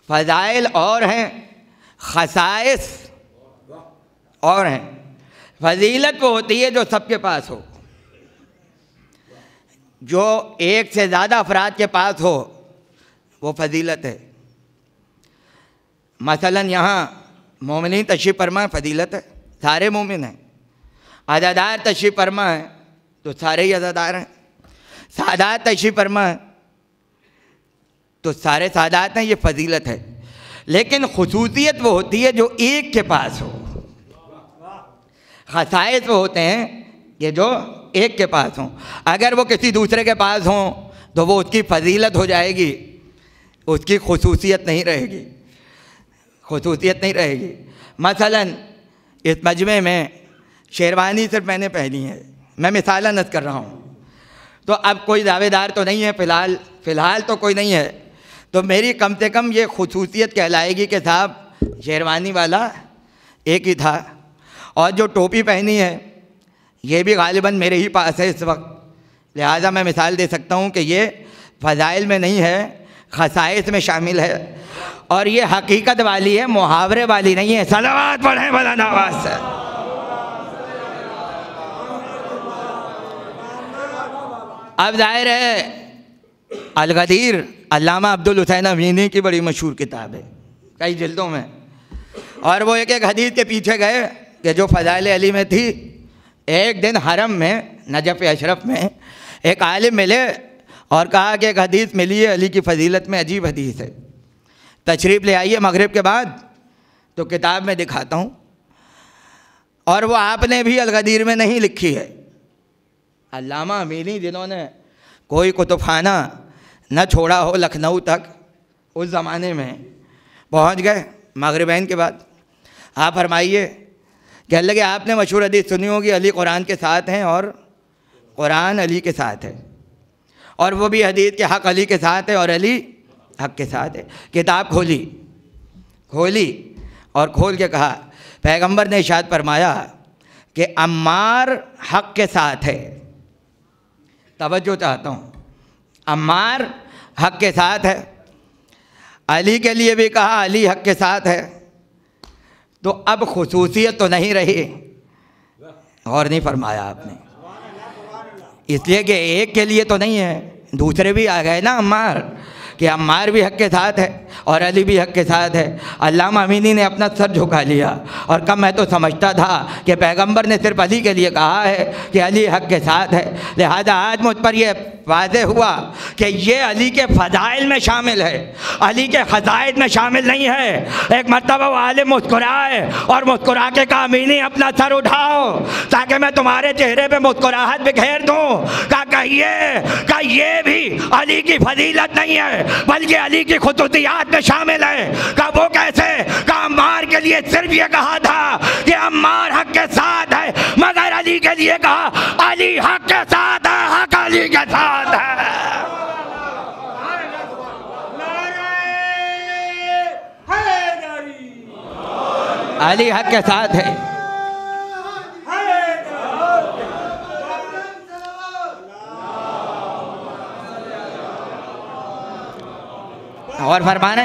फ़ज़ाइल और हैं, ख़साइस और हैं। फ़जीलत वो होती है जो सबके पास हो, जो एक से ज़्यादा अफराद के पास हो, वो फ़जीलत है। मसलन यहाँ मोमिनीन तशरीफ़ फरमा फ़जीलत है, सारे मोमिन हैं, अज़ादार तशरीफ़ फरमा है तो सारे ही अज़ादार हैं, सादात तशरीफ़ फरमा है तो सारे सादात हैं, ये फजीलत है। लेकिन खुसूसियत वो होती है जो एक के पास हो, खसाइस वो होते हैं कि जो एक के पास हों। अगर वो किसी दूसरे के पास हों तो वो उसकी फजीलत हो जाएगी, उसकी खुसूसियत नहीं रहेगी, खुसूसियत नहीं रहेगी। मसलन इस मजमे में शेरवानी सिर्फ मैंने पहनी है, मैं मिसालन कर रहा हूँ, तो अब कोई दावेदार तो नहीं है फ़िलहाल तो कोई नहीं है, तो मेरी कम से कम ये खुसूसियत कहलाएगी कि साहब शेरवानी वाला एक ही था। और जो टोपी पहनी है ये भी गालिबन मेरे ही पास है इस वक्त, लिहाजा मैं मिसाल दे सकता हूँ कि ये फ़ज़ाइल में नहीं है, खसाइस में शामिल है और ये हकीकत वाली है, मुहावरे वाली नहीं है। सलावत पढ़ें बुलंद आवाज़ से। अब जाहिर है अल-गदीर अल्लामा अब्दुल हुसैन अमीनी की बड़ी मशहूर किताब है, कई जिल्दों में, और वो एक एक हदीस के पीछे गए कि जो फ़ज़ाइल अली में थी। एक दिन हरम में नजफ़ अशरफ में एक आलिम मिले और कहा कि एक हदीस मिली है अली की फ़जीलत में, अजीब हदीस है, तशरीफ़ ले आइए मगरिब के बाद, तो किताब में दिखाता हूँ। और वो आपने भी अल-गदीर में नहीं लिखी है, अल्लामा अमीनी जिन्होंने कोई कुतुबखाना न छोड़ा हो लखनऊ तक, उस ज़माने में पहुँच गए मगरिबैन के बाद। आप फरमाइए, कहने लगे आपने मशहूर हदीस सुनी होगी अली कुरान के साथ हैं और कुरान अली के साथ है, और वो भी हदीस के हक़ अली के साथ है और अली हक़ के साथ है। किताब खोली और खोल के कहा पैगंबर ने इरशाद फरमाया कि अम्मार हक़ के साथ है। तवज्जो चाहता हूँ, अम्मार हक़ के साथ है। अली के लिए भी कहा अली हक़ के साथ है। तो अब खुसूसियत तो नहीं रही, और नहीं फरमाया आपने, इसलिए कि एक के लिए तो नहीं है, दूसरे भी आ गए ना अम्मार, कि अम्मार भी हक़ के साथ है और अली भी हक़ के साथ है। अल्लामा अमीनी ने अपना सर झुका लिया और कहा मैं तो समझता था कि पैगंबर ने सिर्फ अली के लिए कहा है कि अली हक़ के साथ है, लिहाजा आज मुझ पर यह वाज़ेह हुआ कि ये अली के फ़ज़ाइल में शामिल है, अली के ख़ज़ाइद में शामिल नहीं है। एक मरतबा वो आलिम मुस्कुराए और मुस्कुरा के कहा अमीनी अपना सर उठाओ ताकि मैं तुम्हारे चेहरे पे मुस्कुराहट बिखेर दूँ। कहा ये भी अली की फजीलत नहीं है बल्कि अली की खुसूसियात में शामिल है। कहा वो कैसे? कहा अम्मार के लिए सिर्फ ये कहा था कि अम्मार हक़ के साथ है, मगर अली के लिए कहा अली हक़ के साथ है, हक़ अली के साथ है। अली हक़ के साथ है। और फरमाने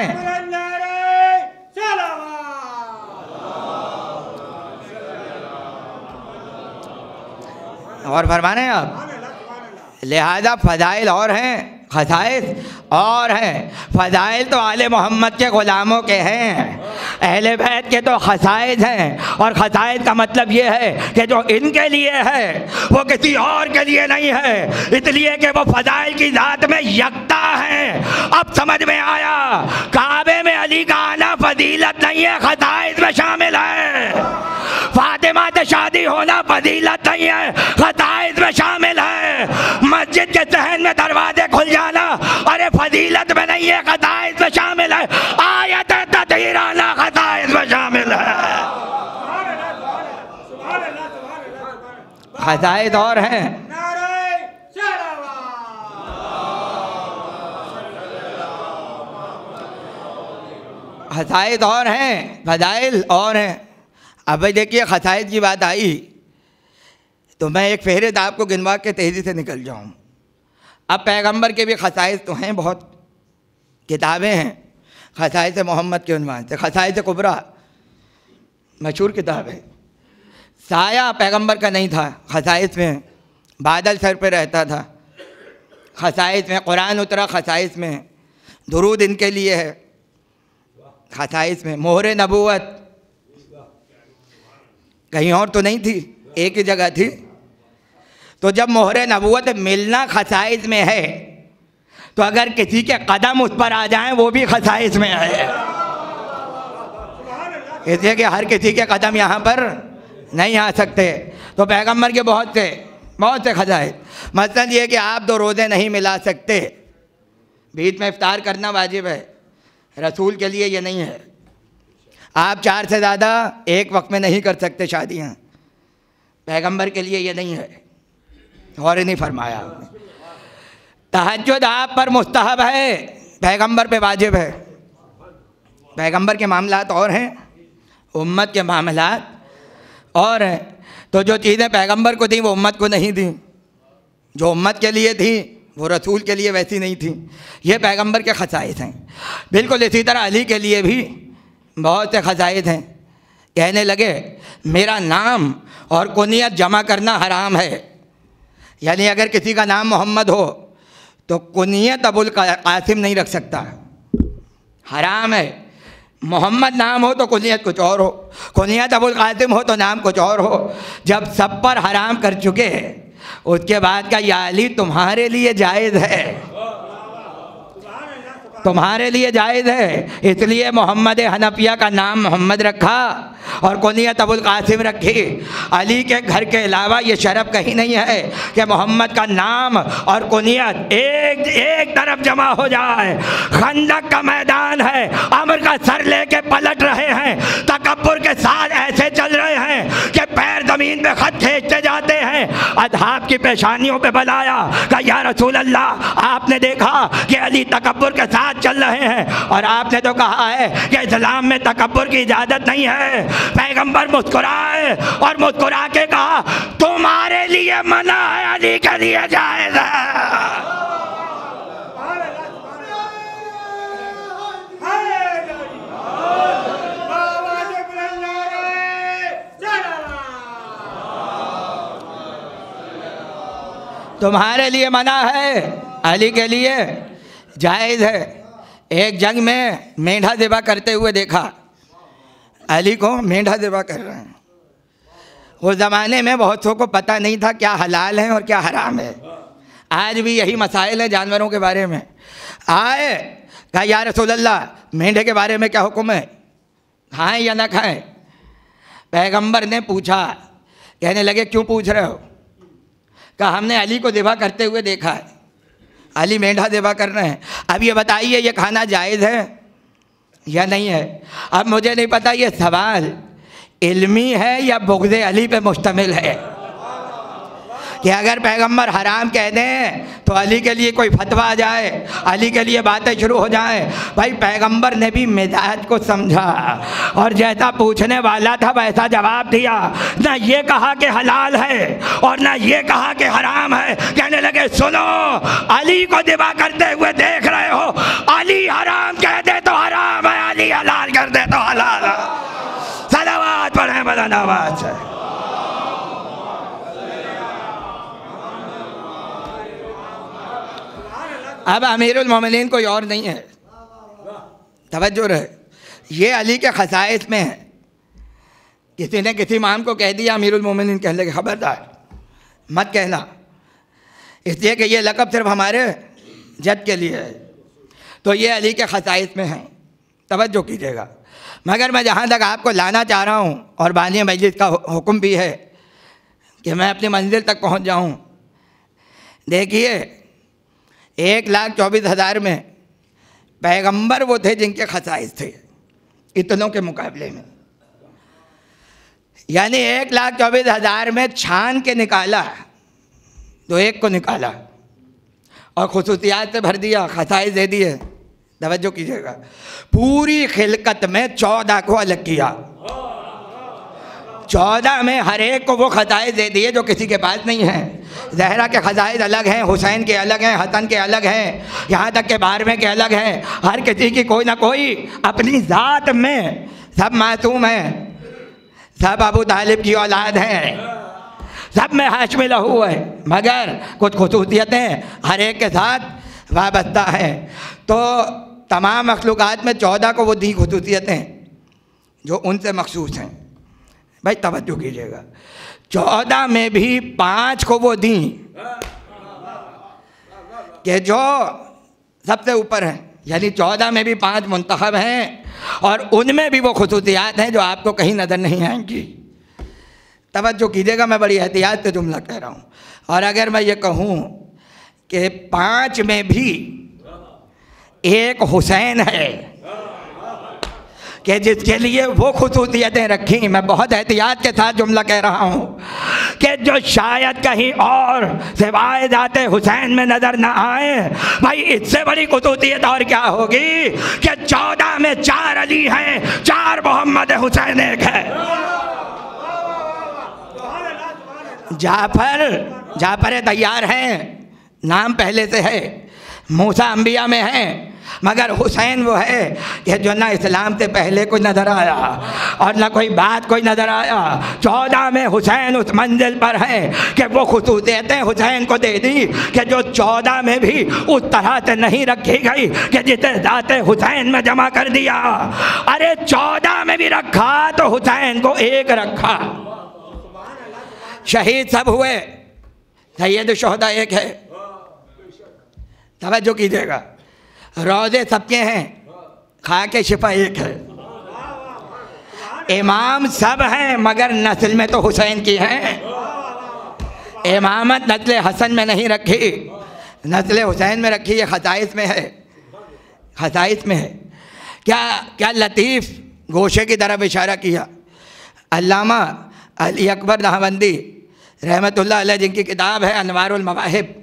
आप, लिहाजा फ़ज़ाइल और हैं, खसाइस और हैं। फ़ज़ाइल तो आले मोहम्मद के ग़ुलामों के हैं, अहले बैत के तो खसाइस हैं, और खसाइस का मतलब ये है कि जो इनके लिए है वो किसी और के लिए नहीं है, इसलिए कि वो फ़ज़ाइल की ज़ात में यकता है। अब समझ में आया, काबे में अली का आना फजीलत नहीं है, खसाइस में शामिल है। फातिमा से शादी होना फजीलत नहीं है, खसाइस में शामिल है। मस्जिद के सहन में दरवाजे खुल जाना अरे फजीलत में नहीं है, खसाइस में शामिल है। आयत ततहीर आना खसाइस में शामिल है। खसाइस और हैं, खसाइस और हैं, फजाइल और हैं। अब भाई देखिए खसाइस की बात आई तो मैं एक फेहरिस्त आपको गिनवा के तेज़ी से निकल जाऊँ। अब पैगंबर के भी खसाइस तो हैं, बहुत किताबें हैं खसाइस मोहम्मद के उन्वान से। खसाइस कुबरा मशहूर किताब है। साया पैगंबर का नहीं था, खसाइस में बादल सर पे रहता था, खसाइस में कुरान उतरा, खसाइस में दुरूद इनके लिए है, खसाइस में मोहरे नबूवत कहीं और तो नहीं थी, एक ही जगह थी। तो जब मोहरे नबूवत मिलना खसाइस में है, तो अगर किसी के कदम उस पर आ जाएं वो भी खसाइस में है। इसलिए कि हर किसी के कदम यहाँ पर नहीं आ सकते। तो पैगंबर के बहुत से खसाइस, मसलन ये कि आप 2 रोज़े नहीं मिला सकते, बीच में इफ्तार करना वाजिब है, रसूल के लिए ये नहीं है। आप 4 से ज़्यादा एक वक्त में नहीं कर सकते शादियाँ, पैगंबर के लिए ये नहीं है, और नहीं फरमाया। तहज्जुद आप पर मुस्तहब है, पैगंबर पे वाजिब है। पैगंबर के मामलात और हैं, उम्मत के मामलात और हैं। तो जो चीज़ें पैगंबर को दी वो उम्मत को नहीं दी, जो उम्मत के लिए थी वो रसूल के लिए वैसी नहीं थी। ये पैगंबर के खसाइस हैं। बिल्कुल इसी तरह अली के लिए भी बहुत से खसाइस हैं। कहने लगे मेरा नाम और कुनियत जमा करना हराम है, यानी अगर किसी का नाम मोहम्मद हो तो कुनियत अबुल कासिम नहीं रख सकता, हराम है। मोहम्मद नाम हो तो कुनियत कुछ और हो, कुनियत अबुल कासिम हो तो नाम कुछ और हो। जब सब पर हराम कर चुके हैं उसके बाद का या अली तुम्हारे लिए जायज़ है, तुम्हारे लिए जायज़ है। इसलिए मोहम्मद हनफिया का नाम मोहम्मद रखा और कुनियत अबुल कासिम रखी। अली के घर के अलावा ये शरफ कहीं नहीं है कि मोहम्मद का नाम और कुनियत एक तरफ जमा हो जाए। खंदक का मैदान है, अमर का सर लेके पलट रहे हैं, तकब्बुर के साथ ऐसे चल रहे हैं कि पैर जमीन पे खत खींचते जाते हैं। अजहाब की पेशानियों पे बुलाया, कहा या रसूल अल्लाह, आपने देखा कि अली तकब्बुर के साथ चल रहे हैं और आपने तो कहा है कि इस्लाम में तकब्बुर की इजाजत नहीं है। पैगंबर मुस्कुराए और मुस्कुरा के कहा तुम्हारे लिए मना है, अली के लिए जायज़ है। तुम्हारे लिए मना है, अली के लिए जायज़ है। एक जंग में मेंढा ज़िबा करते हुए देखा, अली को मेंढा ज़िबा कर रहे हैं। उस ज़माने में बहुतों को पता नहीं था क्या हलाल है और क्या हराम है। आज भी यही मसाइल है जानवरों के बारे में। आए, कहा या रसूल अल्लाह, मेंढे के बारे में क्या हुक्म है, खाएं या ना खाएं? पैगंबर ने पूछा। कहने लगे क्यों पूछ रहे हो? कहा हमने अली को ज़िबा करते हुए देखा है, अली मेंढा ज़िबा कर रहे हैं। अब ये बताइए ये खाना जायज़ है या नहीं है? अब मुझे नहीं पता ये सवाल इल्मी है या बुग़्ज़े अली पे मुश्तमिल है कि अगर पैगंबर हराम कह दें तो अली के लिए कोई फतवा आ जाए, अली के लिए बातें शुरू हो जाएं। भाई पैगंबर ने भी मिजाज को समझा और जैसा पूछने वाला था वैसा जवाब दिया। ना ये कहा कि हलाल है और ना ये कहा कि हराम है। कहने लगे सुनो, अली को ज़िबा करते हुए देख रहे हो, अली हराम कह दे तो हराम है, अली हलाल कर दे तो हलाल है। सलावत पढ़े बदन आवाज़ से। अब अमीरुल मोमिनीन कोई और नहीं है, तवज्जो रहे, ये अली के खसाइस में है। किसी ने किसी इमाम को कह दिया अमीरुल मोमिनीन, कहने लगे खबरदार मत कहना, इसलिए कि ये लक़ब सिर्फ हमारे जद के लिए है। तो ये अली के खसाइस में है, तवज्जो कीजिएगा। मगर मैं जहाँ तक आपको लाना चाह रहा हूँ, और बानी मजलिस का हुक्म भी है कि मैं अपनी मंजिल तक पहुँच जाऊँ। देखिए 1,24,000 में पैगंबर वो थे जिनके खसाइस थे इतनों के मुकाबले में, यानी 1,24,000 में छान के निकाला तो एक को निकाला और खुसूसियात से भर दिया, खसाइस दे दिए। तवज्जो कीजिएगा, पूरी खिलकत में 14 को अलग किया, 14 में हर एक को वो खसाइस दे दिए जो किसी के पास नहीं है। ज़हरा के खसाइस अलग हैं, हुसैन के अलग हैं, हसन के अलग हैं, यहाँ तक के बारहवें के अलग हैं। हर किसी की कोई ना कोई अपनी ज़ात में, सब मासूम हैं, सब अबू तालिब की औलाद हैं, सब में हाशमी लहू है, मगर कुछ खुसूसियतें हर एक के साथ वाबस्ता हैं। तो तमाम मखलूक़ात में 14 को वो दी खुसूसियतें जो उनसे मखसूस हैं। भाई तवज्जो कीजिएगा, 14 में भी 5 को वो दी कि जो सबसे ऊपर हैं, यानी 14 में भी 5 मुंतखब हैं और उनमें भी वो खुसूसियात हैं जो आपको कहीं नज़र नहीं आएंगी। तवज्जो कीजिएगा, मैं बड़ी एहतियात से जुमला कह रहा हूँ। और अगर मैं ये कहूँ कि 5 में भी एक हुसैन है कि जिसके लिए वो खुसूसियतें रखी, मैं बहुत एहतियात के साथ जुमला कह रहा हूँ कि जो शायद कहीं और सिवाय जाते हुसैन में नज़र ना आए। भाई इससे बड़ी खुसूसियत और क्या होगी कि 14 में 4 अली हैं, 4 मोहम्मद हुसैन एक है। जाफर तैयार हैं, नाम पहले से है, मूसा अंबिया में है, मगर हुसैन वो है कि जो ना इस्लाम से पहले कोई नज़र आया और ना कोई बात कोई नज़र आया। 14 में हुसैन उस मंजिल पर है कि वो खुसूसियतें हुसैन को दे दी कि जो 14 में भी उस तरह से नहीं रखी गई कि जिसे ज़ाते हुसैन में जमा कर दिया। अरे 14 में भी रखा तो हुसैन को एक रखा। शहीद सब हुए, सैयद शुहदा एक है, तवज्जो कीजिएगा, रोज़े सबके हैं, खाके शिफा एक है। इमाम सब हैं मगर नस्ल में तो हुसैन की है। इमामत नस्ल हसन में नहीं रखी, नस्ल हुसैन में रखी है, खसाइस में है, खसाइस में है। क्या लतीफ़ गोशे की तरफ इशारा किया। अल्लामा अली अकबर नहवंदी रहमतुल्लाह अलैह जिनकी किताब है अनवारुल मवाहिब,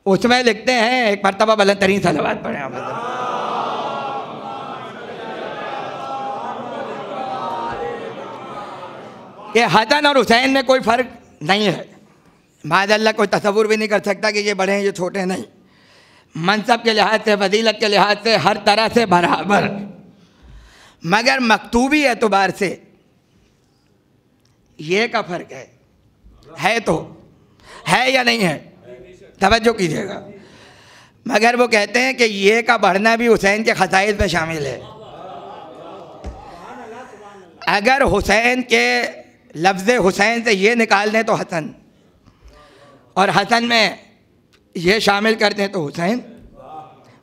उसमें लिखते हैं, एक मरतबा बुलंद तरीन सलवात पढ़े आप, कि हसन और हुसैन में कोई फ़र्क नहीं है। माज़अल्लाह कोई तसव्वुर भी नहीं कर सकता कि ये बड़े हैं ये छोटे नहीं, मनसब के लिहाज से, फजीलत के लिहाज से, हर तरह से बराबर। मगर मकतूबी एतबार से ये का फ़र्क है तो है या नहीं है, तवज्जो कीजिएगा। मगर वो कहते हैं कि ये का बढ़ना भी हुसैन के खसाइस में शामिल है। अगर हुसैन के लफ्ज़ हुसैन से ये निकाल दें तो हसन, और हसन में ये शामिल कर दें तो हुसैन,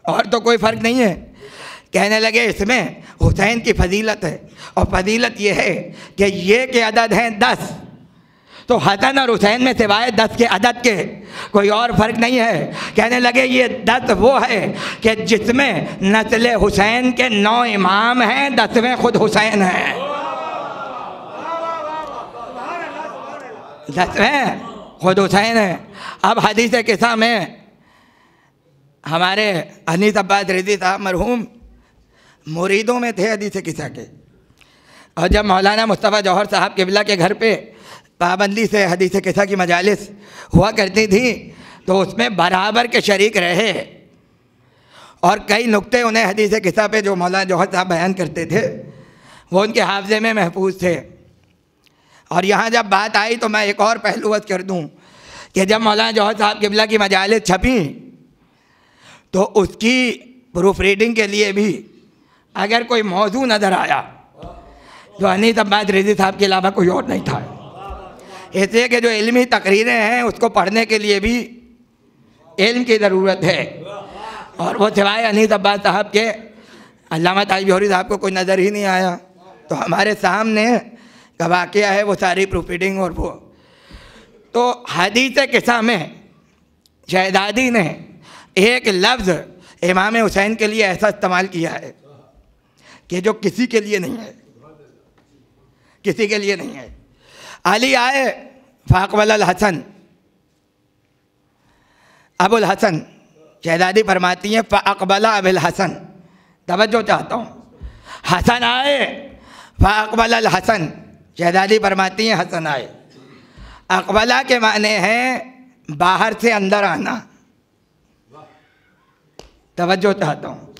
और तो कोई फ़र्क नहीं है। कहने लगे इसमें हुसैन की फजीलत है, और फजीलत ये है कि ये के अदद हैं 10, तो हसन और हुसैन में सिवाय 10 के अदद के कोई और फ़र्क नहीं है। कहने लगे ये 10 वो है कि जिसमें नस्ल हुसैन के 9 इमाम हैं, 10वें खुद हुसैन हैं, 10वें खुद हुसैन हैं। अब हदीस किस्सा में हमारे अनीस अब्बास रिज़वी साहब मरहूम मुरीदों में थे हदीस किस्सा के, और जब मौलाना मुस्तफ़ा जौहर साहब किबला के घर पे पाबंदी से हदीस किस्सा की मजालिस हुआ करती थी, तो उसमें बराबर के शरीक रहे, और कई नुक्ते उन्हें हदीस किस्सा पे जो मौलाना जौहर साहब बयान करते थे वो उनके हाफ़ज़े में महफूज थे। और यहाँ जब बात आई तो मैं एक और पहलू वज़ कर दूँ कि जब मौलाना जौहर साहब किबला की मजालिस छपी तो उसकी प्रूफ रीडिंग के लिए भी अगर कोई मौजू नज़र आया तो अनीस अब्बास रिज़वी साहब के अलावा कोई और नहीं था। इसलिए कि जो इल्मी तकरीरें हैं उसको पढ़ने के लिए भी इल्म की ज़रूरत है, और वो सिवाय अनीस अब्बास साहब के अल्लामा ताइब जौहरी साहब को कोई नज़र ही नहीं आया। तो हमारे सामने का वाक़या है वो सारी प्रूफ रीडिंग। और वो तो हदीस किस्सा में शहज़ादी ने एक लफ्ज़ इमाम हुसैन के लिए ऐसा इस्तेमाल किया है कि जो किसी के लिए नहीं है, किसी के लिए नहीं है। अली आए फ़ाक़बल हसन, अबुल हसन, शहज़ादी फरमाती हैं फ़ाक़बला अबुल हसन, तवज्जो चाहता हूँ, हसन आए फ़ाक़बल हसन, शहज़ादी फरमाती हैं हसन आए। अक़बला के माने हैं बाहर से अंदर आना, तवज्जो चाहता हूँ।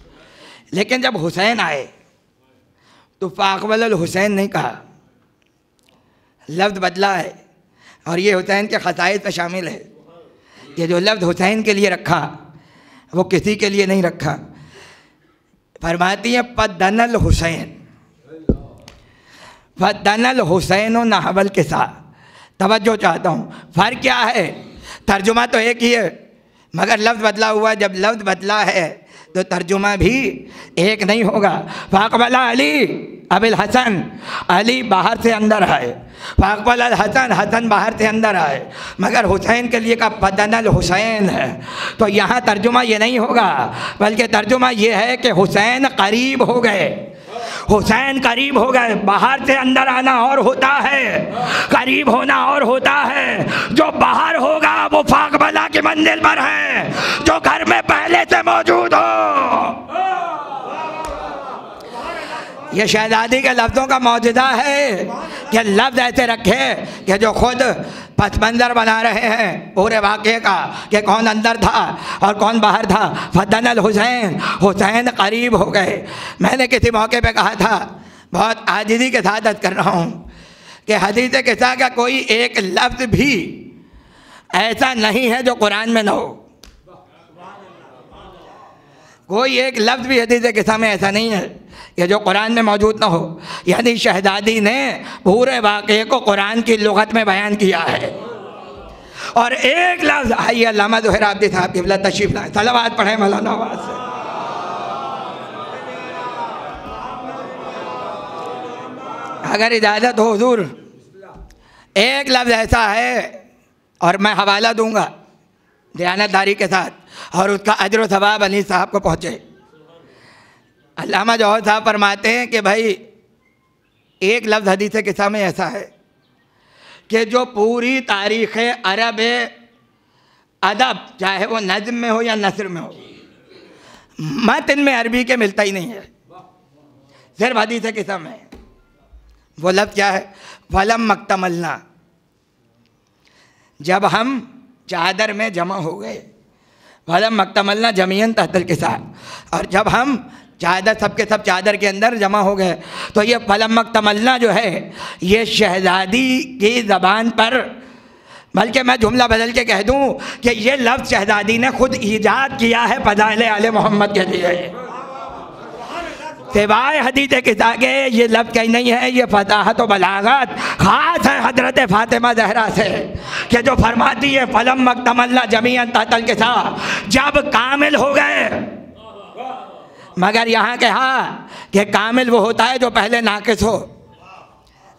लेकिन जब हुसैन आए तो फ़ाक़बल हुसैन नहीं कहा, लफ्ज़ बदला है, और ये हुसैन के खसाइस में शामिल है। ये जो लफ्ज़ हुसैन के लिए रखा वो किसी के लिए नहीं रखा। फरमाती है पदनल हुसैन, फदनल हुसैन नहवल के साथ। तवज्जो चाहता हूँ, फ़र्क क्या है? तर्जुमा तो एक ही है मगर लफ्ज़ बदला हुआ। जब लफ्ज़ बदला है तो तर्जुमा भी एक नहीं होगा। फ़ाक़बला अली अबिल हसन, अली बाहर से अंदर आए। फ़ाक़बल हसन, हसन बाहर से अंदर आए। मगर हुसैन के लिए का फदनल हुसैन है, तो यहाँ तर्जुमा ये नहीं होगा, बल्कि तर्जुमा ये है कि हुसैन करीब हो गए। हुसैन करीब हो गए। बाहर से अंदर आना और होता है, करीब होना और होता है। जो बाहर होगा वो फाकबला की मंजिल पर है, जो घर में पहले से मौजूद हो। ये शहजादी के लफ्ज़ों का मौजूदा है कि लफ्ज़ ऐसे रखे कि जो खुद पस मंज़र बना रहे हैं पूरे वाक़े का कि कौन अंदर था और कौन बाहर था। फदनल हुसैन, हुसैन करीब हो गए। मैंने किसी मौके पे कहा था, बहुत आजिज़ी के साथ अर्ज़ कर रहा हूँ कि हदीस किस्सा का कोई एक लफ्ज़ भी ऐसा नहीं है जो कुरान में ना हो। कोई एक लफ्ज़ भी हदीस किस्सा में ऐसा नहीं है कि जो कुरान में मौजूद ना हो। यानी शहजादी ने पूरे वाक़े को कुरान की लुग़त में बयान किया है। और एक लफ्ज़, आइए अल्लामा ज़ोहैर आब्दी साहब क़िबला तशरीफ़ लाए, सलावत पढ़ें मौलाना आवाज़ से। अगर इजाज़त हो हुज़ूर, एक लफ्ज़ ऐसा है और मैं हवाला दूँगा दयानतदारी के साथ, और उसका अजर व सवाब अली साहब को पहुँचे। अल्लामा जौहर साहब फरमाते हैं कि भाई एक लफ्ज़ हदीस किस्सा में ऐसा है कि जो पूरी तारीख़ अरब अदब, चाहे वो नज़्म में हो या नस्र में हो, मतन में अरबी के मिलता ही नहीं है, सिर्फ हदीस किस्सा में। वो लफ्ज़ क्या है? फलम मक्तमलना, जब हम चादर में जमा हो गए। फलम मक्तमलना जमीयन तहतल के साथ, और जब हम चादर सबके सब चादर के अंदर जमा हो गए। तो ये फलम मक्तमलना जो है ये शहजादी की ज़बान पर, बल्कि मैं जुमला बदल के कह दूँ कि ये लफ्ज़ शहजादी ने खुद ईजाद किया है फ़ज़ाइल आले मोहम्मद के लिए। सिवाय हदीस किस्सा के ये लफ्ज़ कहीं नहीं है। ये फसाहत व बलागत ख़ास है हज़रत फ़ातिमा ज़हरा से कि जो फरमाती है फलम मक्तमलना जमीअन तहतल के साथ, जब कामिल हो गए। मगर यहाँ कहा कि कामिल वो होता है जो पहले नाकिस हो।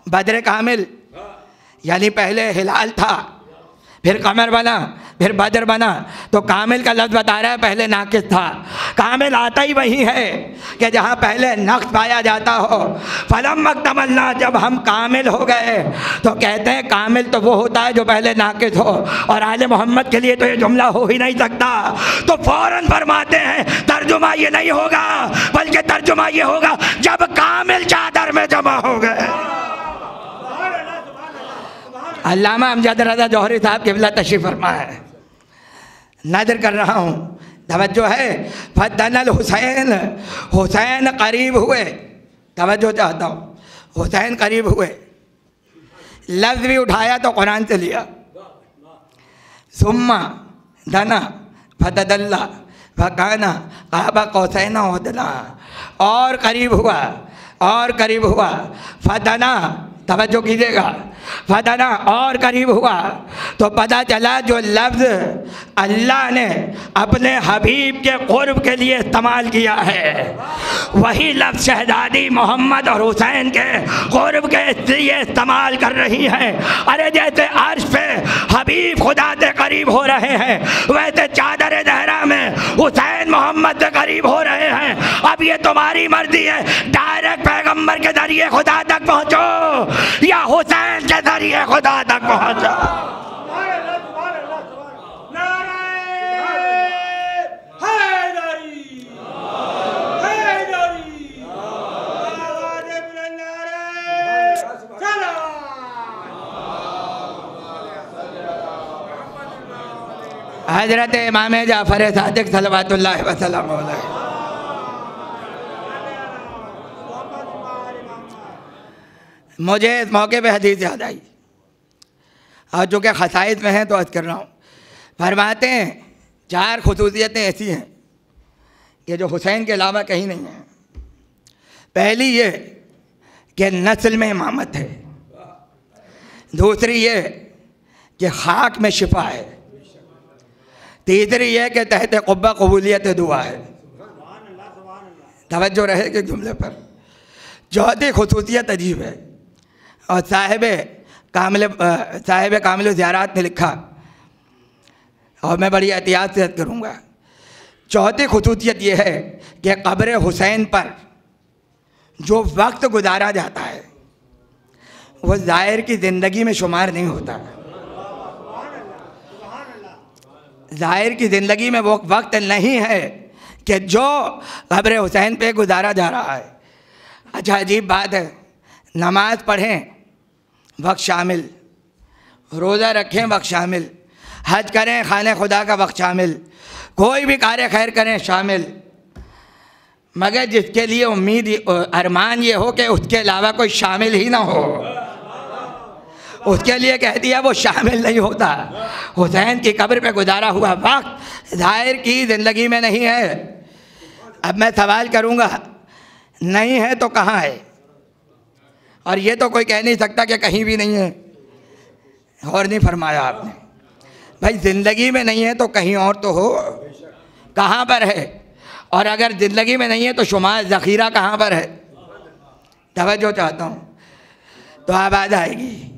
बदर कामिल यानी पहले हिलाल था, फिर कमर बना, फिर बदर बना। तो कामिल का लफ्ज़ बता रहा है पहले नाकिस था। कामिल आता ही वही है कि जहाँ पहले नक्श पाया जाता हो। फलम मक्तमलना, जब हम कामिल हो गए। तो कहते हैं कामिल तो वो होता है जो पहले नाकिस हो, और आले मोहम्मद के लिए तो ये जुमला हो ही नहीं सकता। तो फ़ौरन फरमाते हैं तर्जुमा ये नहीं होगा, बल्कि तर्जुमा ये होगा जब कामिल चादर में जमा हो गए। अल्लामा अमजद रज़ा जौहरी साहब क़िबला तशरीफ़ फरमा है। नज़र कर रहा हूँ, तवज्जो है। फदनल हुसैन, हुसैन करीब हुए। तवज्जो चाहता हूँ, हुसैन करीब हुए। लफ्ज़ भी उठाया तो कुरान से लिया। सुम्मा दना फददल्ला फकाना काबा कौसैन अदना, और करीब हुआ, और करीब हुआ। फदना, तवज्जो कीजिएगा, फदना और करीब हुआ। तो पता चला जो लफ्ज़ अल्लाह ने अपने हबीब के क़ुर्ब के लिए इस्तेमाल किया है, वही लफ्ज़ शहजादी मोहम्मद और हुसैन के क़ुर्ब के लिए इस्तेमाल कर रही हैं। अरे जैसे अर्श पे हबीब खुदा से करीब हो रहे हैं, वैसे चादर ज़हरा में हुसैन मोहम्मद से करीब हो रहे हैं। अब ये तुम्हारी मर्ज़ी है, डायरेक्ट पैगम्बर के ज़रिए खुदा तक पहुँचो या हुसैन के ज़रिए खुदा तक पहुँचो। हज़रत इमाम जाफ़र सादिक़ सल्लल्लाहु अलैहि वसल्लम। मुझे इस मौके पे हदीस याद आई, और जो कि खसाइस में है तो अर्ज़ कर रहा हूँ। फरमाते हैं चार खुसूसियतें ऐसी हैं कि जो हुसैन के अलावा कहीं नहीं हैं। पहली ये कि नस्ल में इमामत है, दूसरी ये कि खाक में शिफा है, तीसरी ये कि तहत क़ुब्बा कबूलियत दुआ है। तवज्जो रहे कि जुमले पर। चौथी खुसूसियत अजीब है और साहिब कामिल ज़ियारात ने लिखा और मैं बड़ी एहतियात से करूँगा। चौथी खुसूसियत यह है कि क़ब्र हुसैन पर जो वक्त गुजारा जाता है वो ज़ाहिर की ज़िंदगी में शुमार नहीं होता। ज़ाहिर की ज़िंदगी में वो वक्त नहीं है कि जो क़ब्र हुसैन पे गुजारा जा रहा है। अच्छा अजीब बात है, नमाज पढ़ें वक्त शामिल, रोज़ा रखें वक्त शामिल, हज करें खाने खुदा का वक्त शामिल, कोई भी कार्य खैर करें शामिल, मगर जिसके लिए उम्मीद अरमान ये हो कि उसके अलावा कोई शामिल ही ना हो, उसके लिए कह दिया वो शामिल नहीं होता। हुसैन की कब्र पे गुजारा हुआ वक्त ज़ाहिर की ज़िंदगी में नहीं है। अब मैं सवाल करूँगा, नहीं है तो कहाँ है? और ये तो कोई कह नहीं सकता कि कहीं भी नहीं है। और नहीं फरमाया आपने, भाई ज़िंदगी में नहीं है तो कहीं और तो हो, कहाँ पर है? और अगर ज़िंदगी में नहीं है तो शुमार ज़ख़ीरा कहाँ पर है? तवज्जो चाहता हूँ तो आवाज़ आएगी।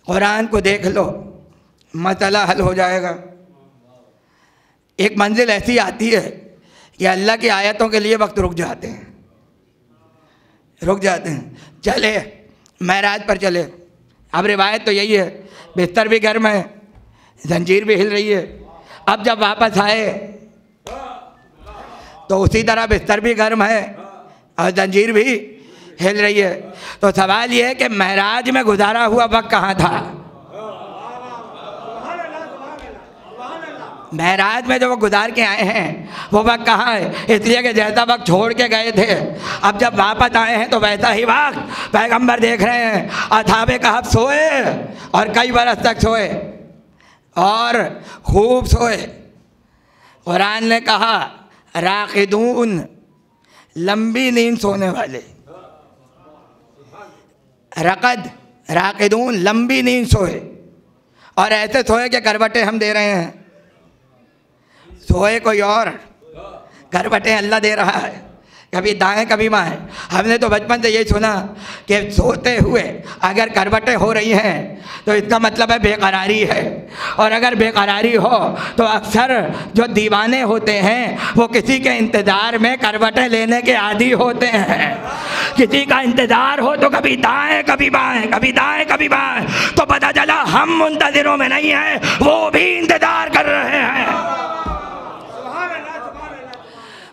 कुरान को देख लो, मसला हल हो जाएगा। एक मंजिल ऐसी आती है कि अल्लाह की आयतों के लिए वक्त रुक जाते हैं, चले महराज पर चले। अब रिवायत तो यही है, बिस्तर भी गर्म है, जंजीर भी हिल रही है। अब जब वापस आए तो उसी तरह बिस्तर भी गर्म है और जंजीर भी हिल रही है। तो सवाल ये है कि महराज में गुजारा हुआ वक्त कहाँ था? महराज में जो वो गुजार के आए हैं वो वक्त कहाँ है? इसलिए कि जैसा वक्त छोड़ के गए थे, अब जब वापस आए हैं तो वैसा ही वक्त पैगंबर देख रहे हैं। असहाबे कहफ सोए और कई बरस तक सोए और खूब सोए। कुरान ने कहा राक़िदून, लंबी नींद सोने वाले। रक़द, राक़िदून, लंबी नींद सोए और ऐसे सोए कि करवटें हम दे रहे हैं। सोए कोई और, करवटें अल्लाह दे रहा है, कभी दाएं कभी बाएं। हमने तो बचपन से यही सुना कि सोते हुए अगर करवटें हो रही हैं तो इसका मतलब है बेकरारी है। और अगर बेकरारी हो तो अक्सर जो दीवाने होते हैं वो किसी के इंतज़ार में करवटें लेने के आदी होते हैं। किसी का इंतज़ार हो तो कभी दाएं कभी बाएं, कभी दाएं कभी बाएं, तो पता चला हम मुंतज़िरों में नहीं हैं, वो भी इंतज़ार कर रहे हैं।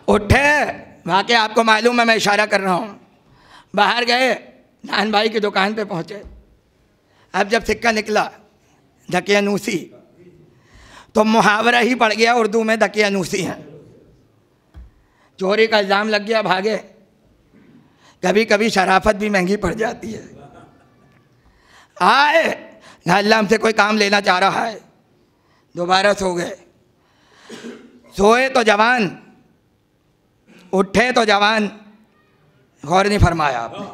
उठे, वाकई आपको मालूम है, मैं इशारा कर रहा हूँ। बाहर गए, नान भाई की दुकान पे पहुँचे। अब जब सिक्का निकला दकियानूसी, तो मुहावरा ही पड़ गया उर्दू में, दकियानूसी है। चोरी का इल्ज़ाम लग गया, भागे। कभी कभी शराफत भी महंगी पड़ जाती है। आए, अल्लाह हमसे कोई काम लेना चाह रहा है। दोबारा सो गए। सोए तो जवान, उठे तो जवान। गौर नहीं फरमाया आपने।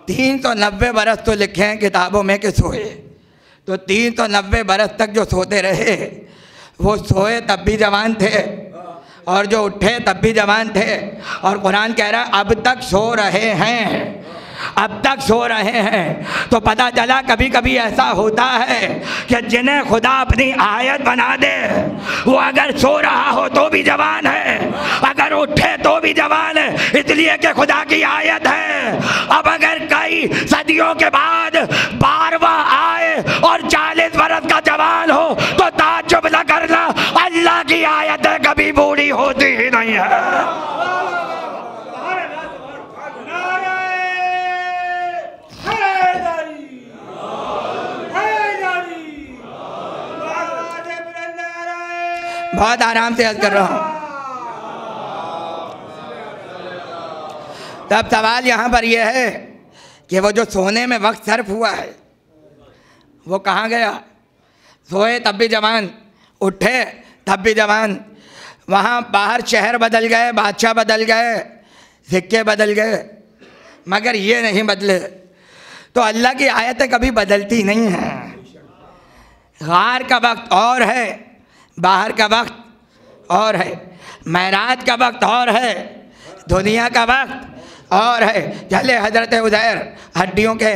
390 बरस तो लिखे हैं किताबों में कि सोए, तो 390 बरस तक जो सोते रहे वो सोए तब भी जवान थे और जो उठे तब भी जवान थे। और कुरान कह रहा है अब तक सो रहे हैं, अब तक सो रहे हैं। तो पता चला कभी कभी ऐसा होता है कि जिन्हें खुदा अपनी आयत बना दे वो अगर सो रहा हो तो भी जवान है, अगर उठे तो भी जवान है, इसलिए कि खुदा की आयत है। अब अगर कई सदियों के बाद 12वां आए और 40 बरस का जवान हो तो ताज्जुब न करना, अल्लाह की आयत है, कभी बूढ़ी होती ही नहीं है। बहुत आराम से अर्ज कर रहा हूँ। तब सवाल यहाँ पर यह है कि वो जो सोने में वक्त सर्फ हुआ है वो कहाँ गया? सोए तब भी जवान, उठे तब भी जवान। वहाँ बाहर शहर बदल गए, बादशाह बदल गए, सिक्के बदल गए, मगर ये नहीं बदले तो अल्लाह की आयतें कभी बदलती नहीं हैं। गार का वक्त और है, बाहर का वक्त और है, महराज का वक्त और है, दुनिया का वक्त और है। चले हजरत उज़ैर हड्डियों के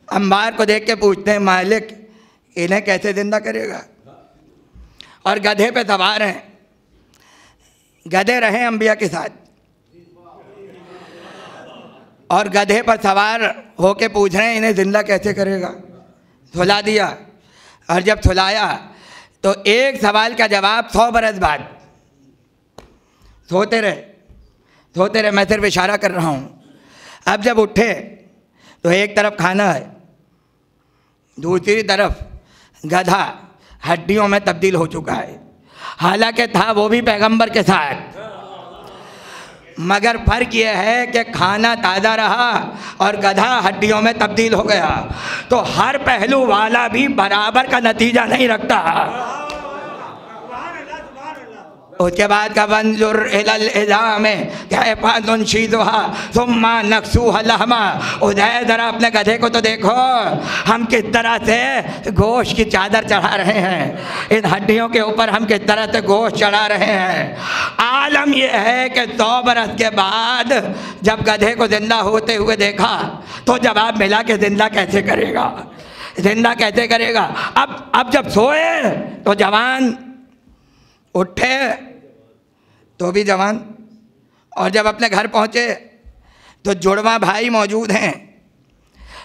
अंबार को देख के पूछते हैं, मालिक इन्हें कैसे जिंदा करेगा? और गधे पे सवार हैं, गधे रहे अंबिया के साथ, और गधे पर सवार होके पूछ रहे हैं इन्हें जिंदा कैसे करेगा? सुला दिया, और जब सुलाया तो एक सवाल का जवाब 100 बरस बाद। सोते रहे, मैं सिर्फ इशारा कर रहा हूँ। अब जब उठे तो एक तरफ खाना है, दूसरी तरफ गधा हड्डियों में तब्दील हो चुका है। हालांकि था वो भी पैगंबर के साथ, मगर फर्क यह है कि खाना ताज़ा रहा और गधा हड्डियों में तब्दील हो गया। तो हर पहलू वाला भी बराबर का नतीजा नहीं रखता। उसके बाद का वंजुर इलल इज़ाम कैफ़ा नुनशीज़ुहा सुम्मा नक्सूहा लहमा। उधर ज़रा अपने गधे को तो देखो, हम किस तरह से गोश्त की चादर चढ़ा रहे हैं, इन हड्डियों के ऊपर हम किस तरह से गोश्त चढ़ा रहे हैं। आलम यह है कि 100 बरस के बाद जब गधे को जिंदा होते हुए देखा तो जवाब मिला कि जिंदा कैसे करेगा, जिंदा कैसे करेगा। अब जब सोए तो जवान, उठे तो भी जवान, और जब अपने घर पहुँचे तो जुड़वा भाई मौजूद हैं।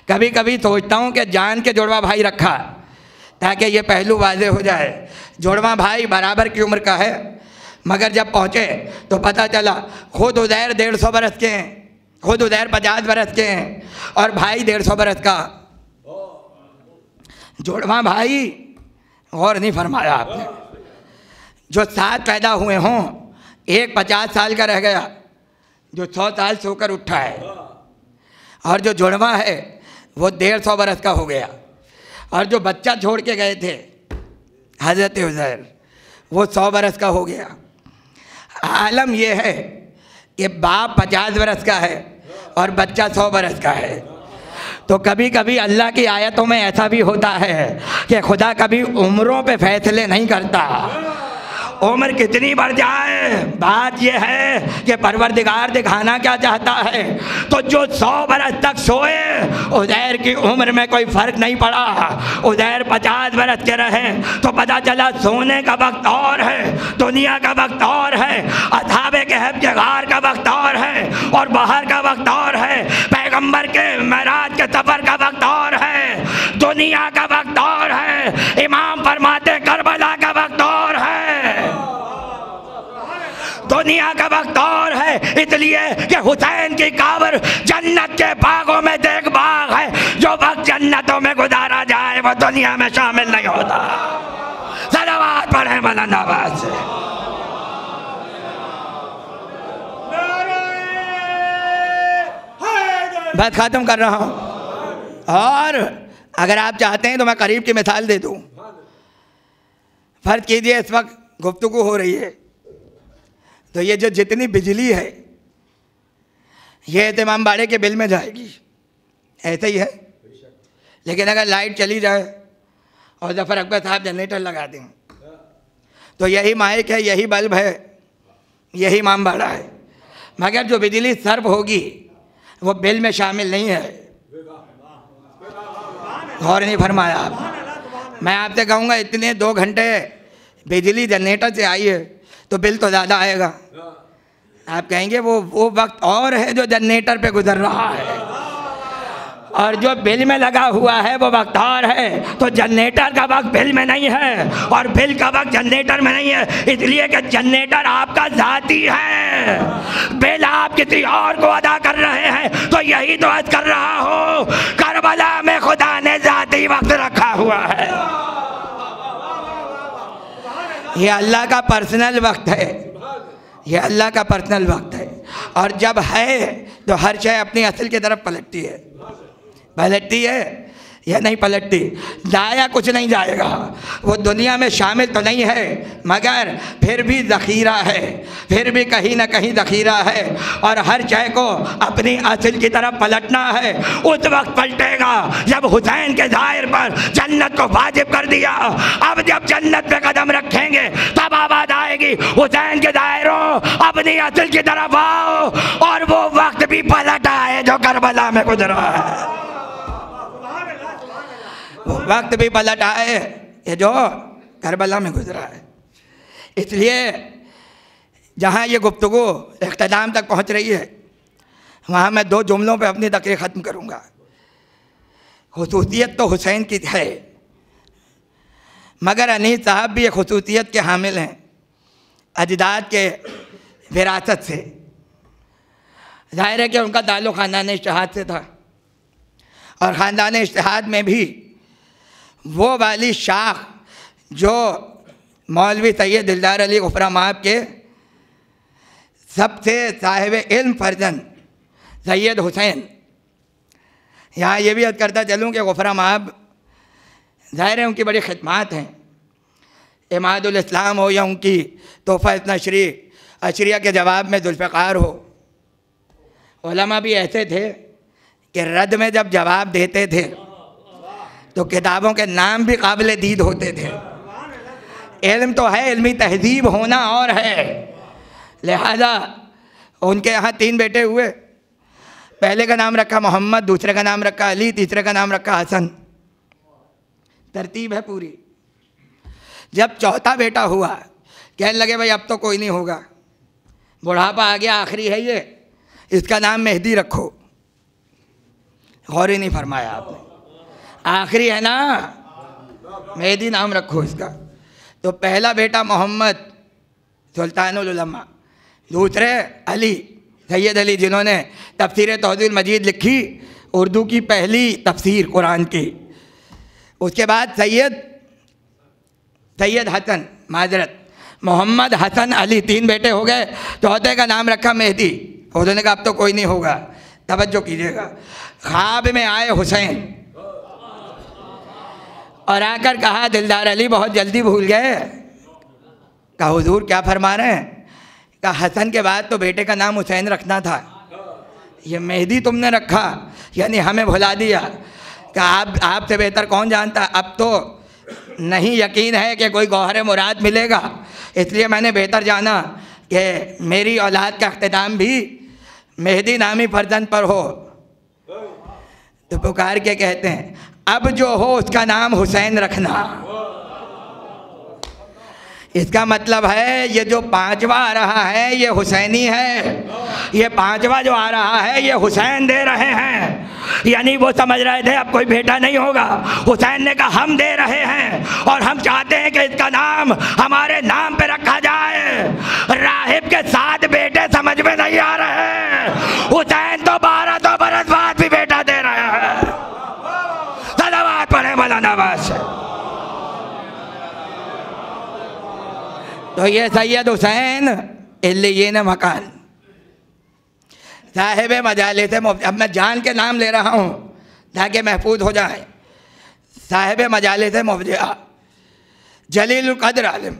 कभी कभी सोचता हूँ कि जान के जुड़वा भाई रखा ताकि ये पहलू वाज़ेह हो जाए। जुड़वा भाई बराबर की उम्र का है, मगर जब पहुँचे तो पता चला खुद उज़ैर 150 बरस के हैं, खुद उज़ैर 50 बरस के हैं, और भाई 150 बरस का। जुड़वा भाई, गौर नहीं फरमाया आपने, जो 7 पैदा हुए हों, एक 50 साल का रह गया, जो 100 साल सोकर उठा है, और जो जुड़वा है वो 150 बरस का हो गया, और जो बच्चा छोड़ के गए थे हज़रत उज़ैर वो 100 बरस का हो गया। आलम यह है कि बाप 50 बरस का है और बच्चा 100 बरस का है। तो कभी कभी अल्लाह की आयतों में ऐसा भी होता है कि खुदा कभी उम्रों पे फैसले नहीं करता। उम्र कितनी बढ़ जाए, बात यह है कि परवरदिगार दिखाना क्या चाहता है। तो जो 100 बरस तक सोए, उज़ैर की उम्र में कोई फ़र्क नहीं पड़ा। उज़ैर 50 बरस के रहे तो पता चला सोने का वक्त और है, दुनिया का वक्त और है, असहाबे कहफ के गार का वक्त और है, और बाहर का वक्त और है, पैगंबर के मेराज के सफ़र का वक्त और है, दुनिया का वक्त और है, इमाम फरमाते करबला का वक्त और है, दुनिया का वक्त और है। इसलिए कि हुसैन की कब्र जन्नत के बागों में से एक बाग है, जो वक्त जन्नतों में गुजारा जाए वो दुनिया में शामिल नहीं होता। सलावत पढ़े बुलंद आवाज से। बात खत्म कर रहा हूं, और अगर आप चाहते हैं तो मैं करीब की मिसाल दे दूं। फर्ज कीजिए इस वक्त गुफ्तगू हो रही है, तो ये जो जितनी बिजली है ये इमाम बाड़े के बिल में जाएगी, ऐसे ही है। लेकिन अगर लाइट चली जाए और ज़फ़र अकबर साहब जनरेटर लगा दें तो यही माइक है, यही बल्ब है, यही इमाम बाड़ा है, मगर जो बिजली सर्व होगी वो बिल में शामिल नहीं है। गौर नहीं फरमाया आप। मैं आपसे कहूँगा इतने 2 घंटे बिजली जनरेटर से आई है तो बिल तो ज़्यादा आएगा। आप कहेंगे वो वक्त और है जो जनरेटर पे गुजर रहा है, और जो बिल में लगा हुआ है वो वक्त और है। तो जनरेटर का वक्त बिल में नहीं है और बिल का वक्त जनरेटर में नहीं है, इसलिए कि जनरेटर आपका ज़ाती है, बिल आप किसी और को अदा कर रहे हैं। तो यही तो अर्ज़ कर रहा हूँ, करबला में खुदा ने ज़ाती वक्त रखा हुआ है। ये अल्लाह का पर्सनल वक्त है, ये अल्लाह का पर्सनल वक्त है। और जब है तो हर शय अपनी असल की तरफ पलटती है। यह नहीं पलटती, जाया कुछ नहीं जाएगा। वो दुनिया में शामिल तो नहीं है मगर फिर भी ज़ख़ीरा है, फिर भी कहीं ना कहीं ज़ख़ीरा है और हर शय को अपनी असल की तरफ पलटना है। उस वक्त पलटेगा जब हुसैन के ज़ाहिर पर जन्नत को वाजिब कर दिया। अब जब जन्नत पे कदम रखेंगे तब आवाज़ आएगी, हुसैन के ज़ाहिरों अपनी असल की तरफ आओ। और वो वक्त भी पलट आए जो करबला में गुजरा है, वक्त भी पलट आए ये जो करबला में गुजरा है। इसलिए जहाँ ये गुफ्तगू इख्तिताम तक पहुँच रही है वहाँ मैं 2 जुमलों पे अपनी तकरीर ख़त्म करूँगा। खुसूसियत तो हुसैन की है मगर अनीस साहब भी एक खुसूसियत के हामिल हैं, अजदाद के विरासत से। ज़ाहिर है कि उनका ताल्लुक़ ख़ानदान इज्तिहाद से था और ख़ानदान इज्तिहाद में भी वो वाली शाख जो मौलवी सैयद दिलदार अली गुफरा माब के सबसे साहिब इल्म फर्जंद सैयद हुसैन। यहाँ ये भी अर्ज़ करता चलूँ कि गुफरा माब ज़ाहिर है उनकी बड़ी खिदमत हैं, इमादुल इस्लाम हो या उनकी तोहफ़ा नशरी अशरिया के जवाब में जुल्फ़िकार हो। उलमा भी ऐसे थे कि रद्द में जब जवाब देते थे तो किताबों के नाम भी काबिल दीद होते थे। इल्म तो है, इल्मी तहजीब होना और है। लिहाजा उनके यहाँ 3 बेटे हुए, पहले का नाम रखा मोहम्मद, दूसरे का नाम रखा अली, तीसरे का नाम रखा हसन। तरतीब है पूरी। जब चौथा बेटा हुआ कहने लगे भाई अब तो कोई नहीं होगा, बुढ़ापा आ गया, आखिरी है ये, इसका नाम मेहदी रखो। गौर ही नहीं फरमाया आपने, आखिरी है ना, मेहदी नाम रखो इसका। तो पहला बेटा मोहम्मद सुल्तानुल उलमा, दूसरे अली सैयद अली जिन्होंने तफसीर तौहीद मजीद लिखी, उर्दू की पहली तफसीर कुरान की। उसके बाद सैयद हसन, माजरत मोहम्मद हसन अली, 3 बेटे हो गए। चौथे का नाम रखा मेहदी। उन्होंने कहा अब तो कोई नहीं होगा। तवज्जो कीजिएगा, ख्वाब में आए हुसैन और आकर कहा दिलदार अली बहुत जल्दी भूल गए। कहा हुजूर क्या फरमा रहे हैं? कहा हसन के बाद तो बेटे का नाम हुसैन रखना था, ये मेहदी तुमने रखा, यानी हमें भुला दिया। कहा आपसे बेहतर कौन जानता, अब तो नहीं यकीन है कि कोई गौहर मुराद मिलेगा, इसलिए मैंने बेहतर जाना कि मेरी औलाद का अख्तिताम भी मेहदी नामी फर्जंद पर हो। तो पुकार के कहते हैं अब जो हो उसका नाम हुसैन रखना। इसका मतलब है ये जो 5वां आ रहा है ये हुसैनी है, ये 5वां जो आ रहा है ये हुसैन दे रहे हैं। यानी वो समझ रहे थे अब कोई बेटा नहीं होगा, हुसैन ने कहा हम दे रहे हैं और हम चाहते हैं कि इसका नाम हमारे नाम पे रखा जाए। राहिब के 7 बेटे समझ में नहीं आ रहे, हुसैन तो 12 बरस बाद भी बेटा दे रहे हैं। सलावत पढ़े मौलाना अब्बास। तो ये सैयद हुसैन इल्लियीन मकान साहिब मजालिस, अब मैं जान के नाम ले रहा हूँ ताकि महफूज हो जाए। साहिब मजालिस मुफज्जिआ, जलीलुल क़द्र आलिम।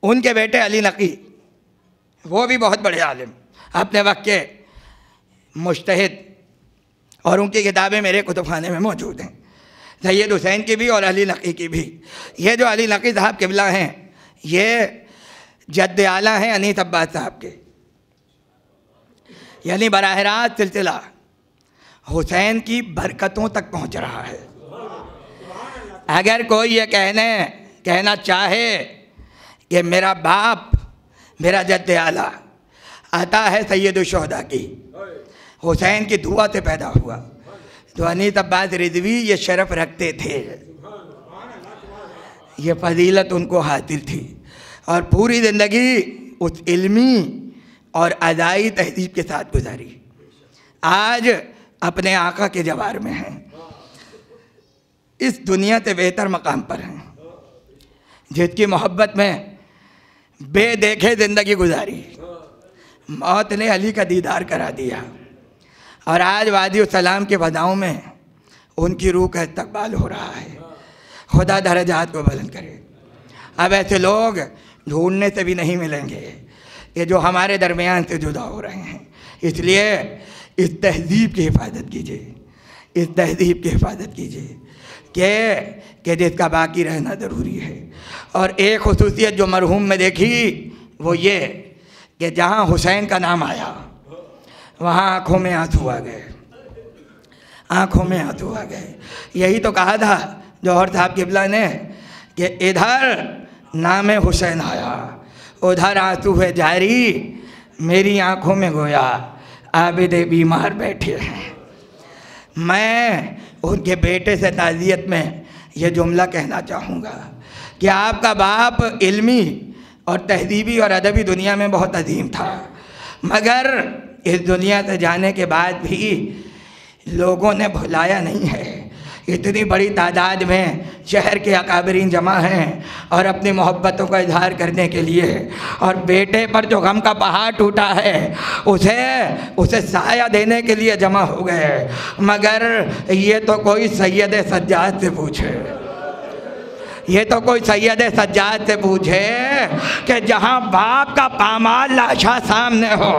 उनके बेटे अली नकी, वो भी बहुत बड़े आलिम, अपने वक्त के मुज्तहिद, और उनकी किताबें मेरे कुतुबखाने में मौजूद हैं, सैयद हुसैन की भी और अली नकी की भी। ये जो अली नकी साहब किबला हैं ये जद्द आला हैं अनीस अब्बास साहब के, यानी बराह रास्त सिलसिला हुसैन की बरकतों तक पहुंच रहा है। अगर कोई ये कहना चाहे कि मेरा बाप मेरा जद्द आला आता है सैयद शुहदा की, हुसैन की दुआ से पैदा हुआ, तो अनीस अब्बास रिजवी ये शरफ़ रखते थे, ये फजीलत उनको हासिल थी और पूरी ज़िंदगी उस इल्मी और अदाई तहजीब के साथ गुजारी। आज अपने आका के जवार में हैं, इस दुनिया से बेहतर मकाम पर हैं, जिसकी मोहब्बत में बेदेखे ज़िंदगी गुजारी। मौत ने अली का दीदार करा दिया और आज वादी सलाम के बदाओं में उनकी रूह का इस्तकबाल हो रहा है। खुदा दर्जात को बुलंद करे। अब ऐसे लोग ढूंढने से भी नहीं मिलेंगे ये जो हमारे दरमियान से जुदा हो रहे हैं। इसलिए इस तहज़ीब की हिफाजत कीजिए, इस तहज़ीब की हिफाजत कीजिए कि जिसका बाकी रहना ज़रूरी है। और एक खुसूसियत जो मरहूम में देखी वो ये कि जहाँ हुसैन का नाम आया वहाँ आँखों में आंसू आ गए, आँखों में आंसू आ गए। यही तो कहा था जौहर साहब किबला ने कि इधर नाम हुसैन आया उधर आंसू है जारी, मेरी आँखों में गोया आबिदे बीमार बैठे हैं। मैं उनके बेटे से ताज़ियत में ये जुमला कहना चाहूँगा कि आपका बाप इल्मी और तहज़ीबी और अदबी दुनिया में बहुत अजीम था, मगर इस दुनिया से जाने के बाद भी लोगों ने भुलाया नहीं है। इतनी बड़ी तादाद में शहर के अकाबरीन जमा हैं और अपनी मोहब्बतों का इजहार करने के लिए, और बेटे पर जो गम का पहाड़ टूटा है उसे साया देने के लिए जमा हो गए। मगर ये तो कोई सैयद सज्जाद से पूछे, ये तो कोई सैयद सज्जाद से पूछे कि जहाँ बाप का पामाल लाशा सामने हो,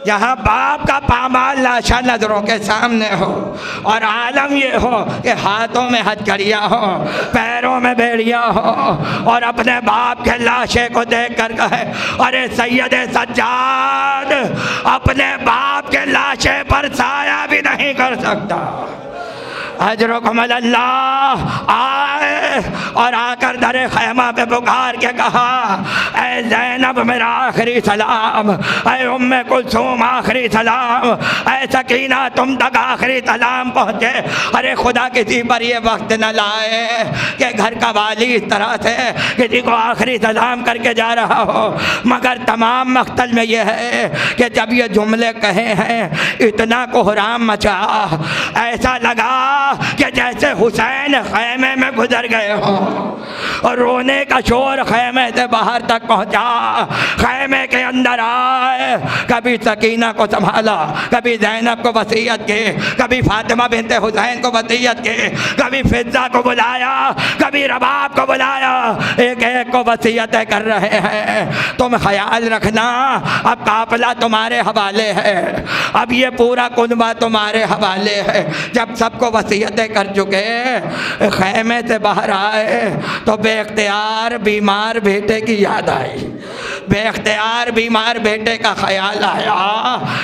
जहाँ बाप का पामाल लाशा नज़रों के सामने हो और आलम ये हो कि हाथों में हथकड़ियाँ हो, पैरों में बेड़ियाँ हो, और अपने बाप के लाशे को देख कर कहे अरे सैयद सज्जाद अपने बाप के लाशे पर साया भी नहीं कर सकता। अजरुकुम अल्लाह आए और आकर दरे खैमा पे पुकार के कहा ऐ ज़ैनब मेरा आखिरी सलाम, ऐ उम्मे कुलसूम आखिरी सलाम, ऐ सकीना तुम तक आखिरी सलाम पहुँचे। अरे खुदा किसी पर ये वक्त न लाए कि घर का वाली इस तरह से किसी को आखिरी सलाम करके जा रहा हो। मगर तमाम मकतल में ये है कि जब ये जुमले कहे हैं इतना कोहराम मचा, ऐसा लगा कि जैसे हुसैन खैमे में गुजर गए हो, और रोने का शोर खैमे से बाहर तक पहुंचा। खैमे के अंदर आए, कभी सकीना को संभाला, कभी ज़ैनब को वसीयत की, कभी फातिमा बिन्ते हुसैन को वसीयत की, कभी फिज़्ज़ा को बुलाया, कभी रबाब को बुलाया, एक एक को वसीयतें कर रहे हैं। तुम ख्याल रखना अब काफिला तुम्हारे हवाले है, अब ये पूरा कुनबा तुम्हारे हवाले है। जब सबको वसीयतें कर चुके खैमे से बाहर आए तो बेख्तियार बीमार बेटे की याद आई, बेख्तियार बीमार बेटे का ख्याल आया।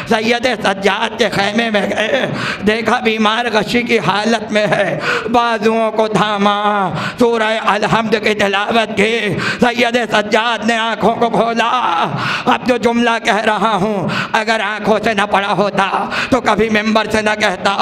सैयद सज्जाद के खैमे में गए, देखा बीमार गशी की हालत में है, बाजुओं को थामा, सूरह अलहम्द की तिलावत की। सैयद सज्जाद ने आँखों को खोला। अब जो जुमला कह रहा हूँ अगर आँखों से न पड़ा होता तो कभी मेंबर से न कहता।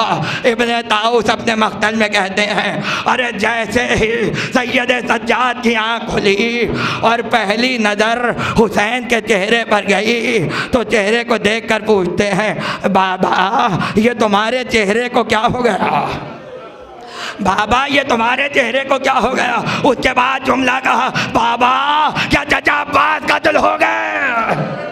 इब्ने ताऊस अपने मख्तल में कहते हैं अरे जैसे ही सैयद सज्जाद की आँख खुली और पहली नज़र हुसैन के चेहरे पर गई तो चेहरे को देखकर पूछते हैं बाबा ये तुम्हारे चेहरे को क्या हो गया, बाबा ये तुम्हारे चेहरे को क्या हो गया। उसके बाद जुमला कहा बाबा क्या चचा अब्बास कत्ल हो गए।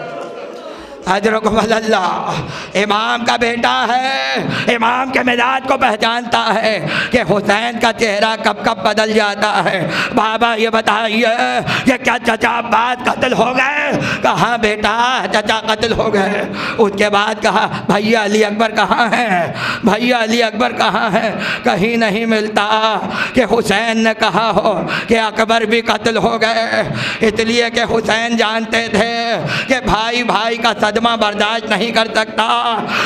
अजरुकुम अल्लाह इमाम का बेटा है, इमाम के मिजाज को पहचानता है कि हुसैन का चेहरा कब कब बदल जाता है। बाबा ये बताइए कि क्या चचा अब्बास कत्ल हो गए। कहा बेटा चचा कत्ल हो गए। उसके बाद कहा भैया अली अकबर कहाँ हैं, भैया अली अकबर कहाँ हैं। कहीं नहीं मिलता कि हुसैन ने कहा हो कि अकबर भी कत्ल हो गए, इसलिए कि हुसैन जानते थे कि भाई भाई का सदमा बर्दाश्त नहीं कर सकता।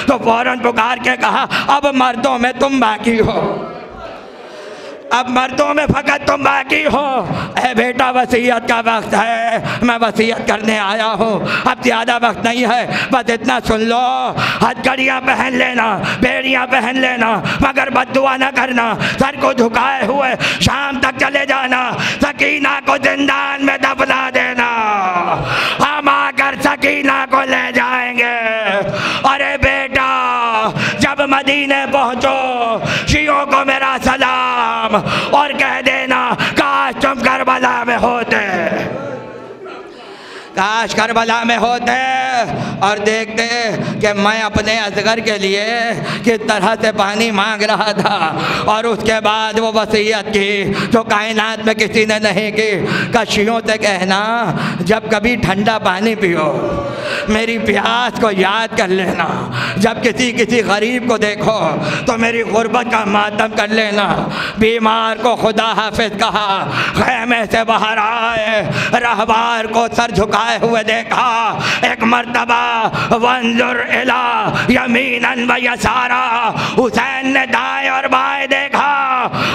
तो फौरन पुकार के कहा अब मर्दों में तुम बाकी हो, अब मर्दों में फकत तुम बाकी हो। ए बेटा वसीयत का वक्त है, मैं वसीयत करने आया हूँ, अब ज़्यादा वक्त नहीं है, बस इतना सुन लो। हथकड़ियाँ पहन लेना, बेड़ियाँ पहन लेना, मगर बद्दुआ न करना। सर को झुकाए हुए शाम तक चले जाना, सकीना को जिंदान में दफना देना, हम आकर सकीना को ले जाएंगे। अरे बेटा जब मदीने पहुँचो शियों को मेरा सलाम और कह देना काश तुम करबला में होते, काश करबला में होते और देखते कि मैं अपने असगर के लिए किस तरह से पानी मांग रहा था, और उसके बाद वो वसीयत की जो कायनात में किसी ने नहीं की, कशियों से कहना जब कभी ठंडा पानी पियो मेरी प्यास को याद कर लेना, जब किसी गरीब को देखो तो मेरी गुर्बत का मातम कर लेना। बीमार को खुदा हाफिज कहा, खैमे से बाहर आए, रहबार को सर झुकाए हुए देखा, एक मर्तबा वंजुर इला यमीनन व यसारा, हुसैन ने दाएं और बाएं देखा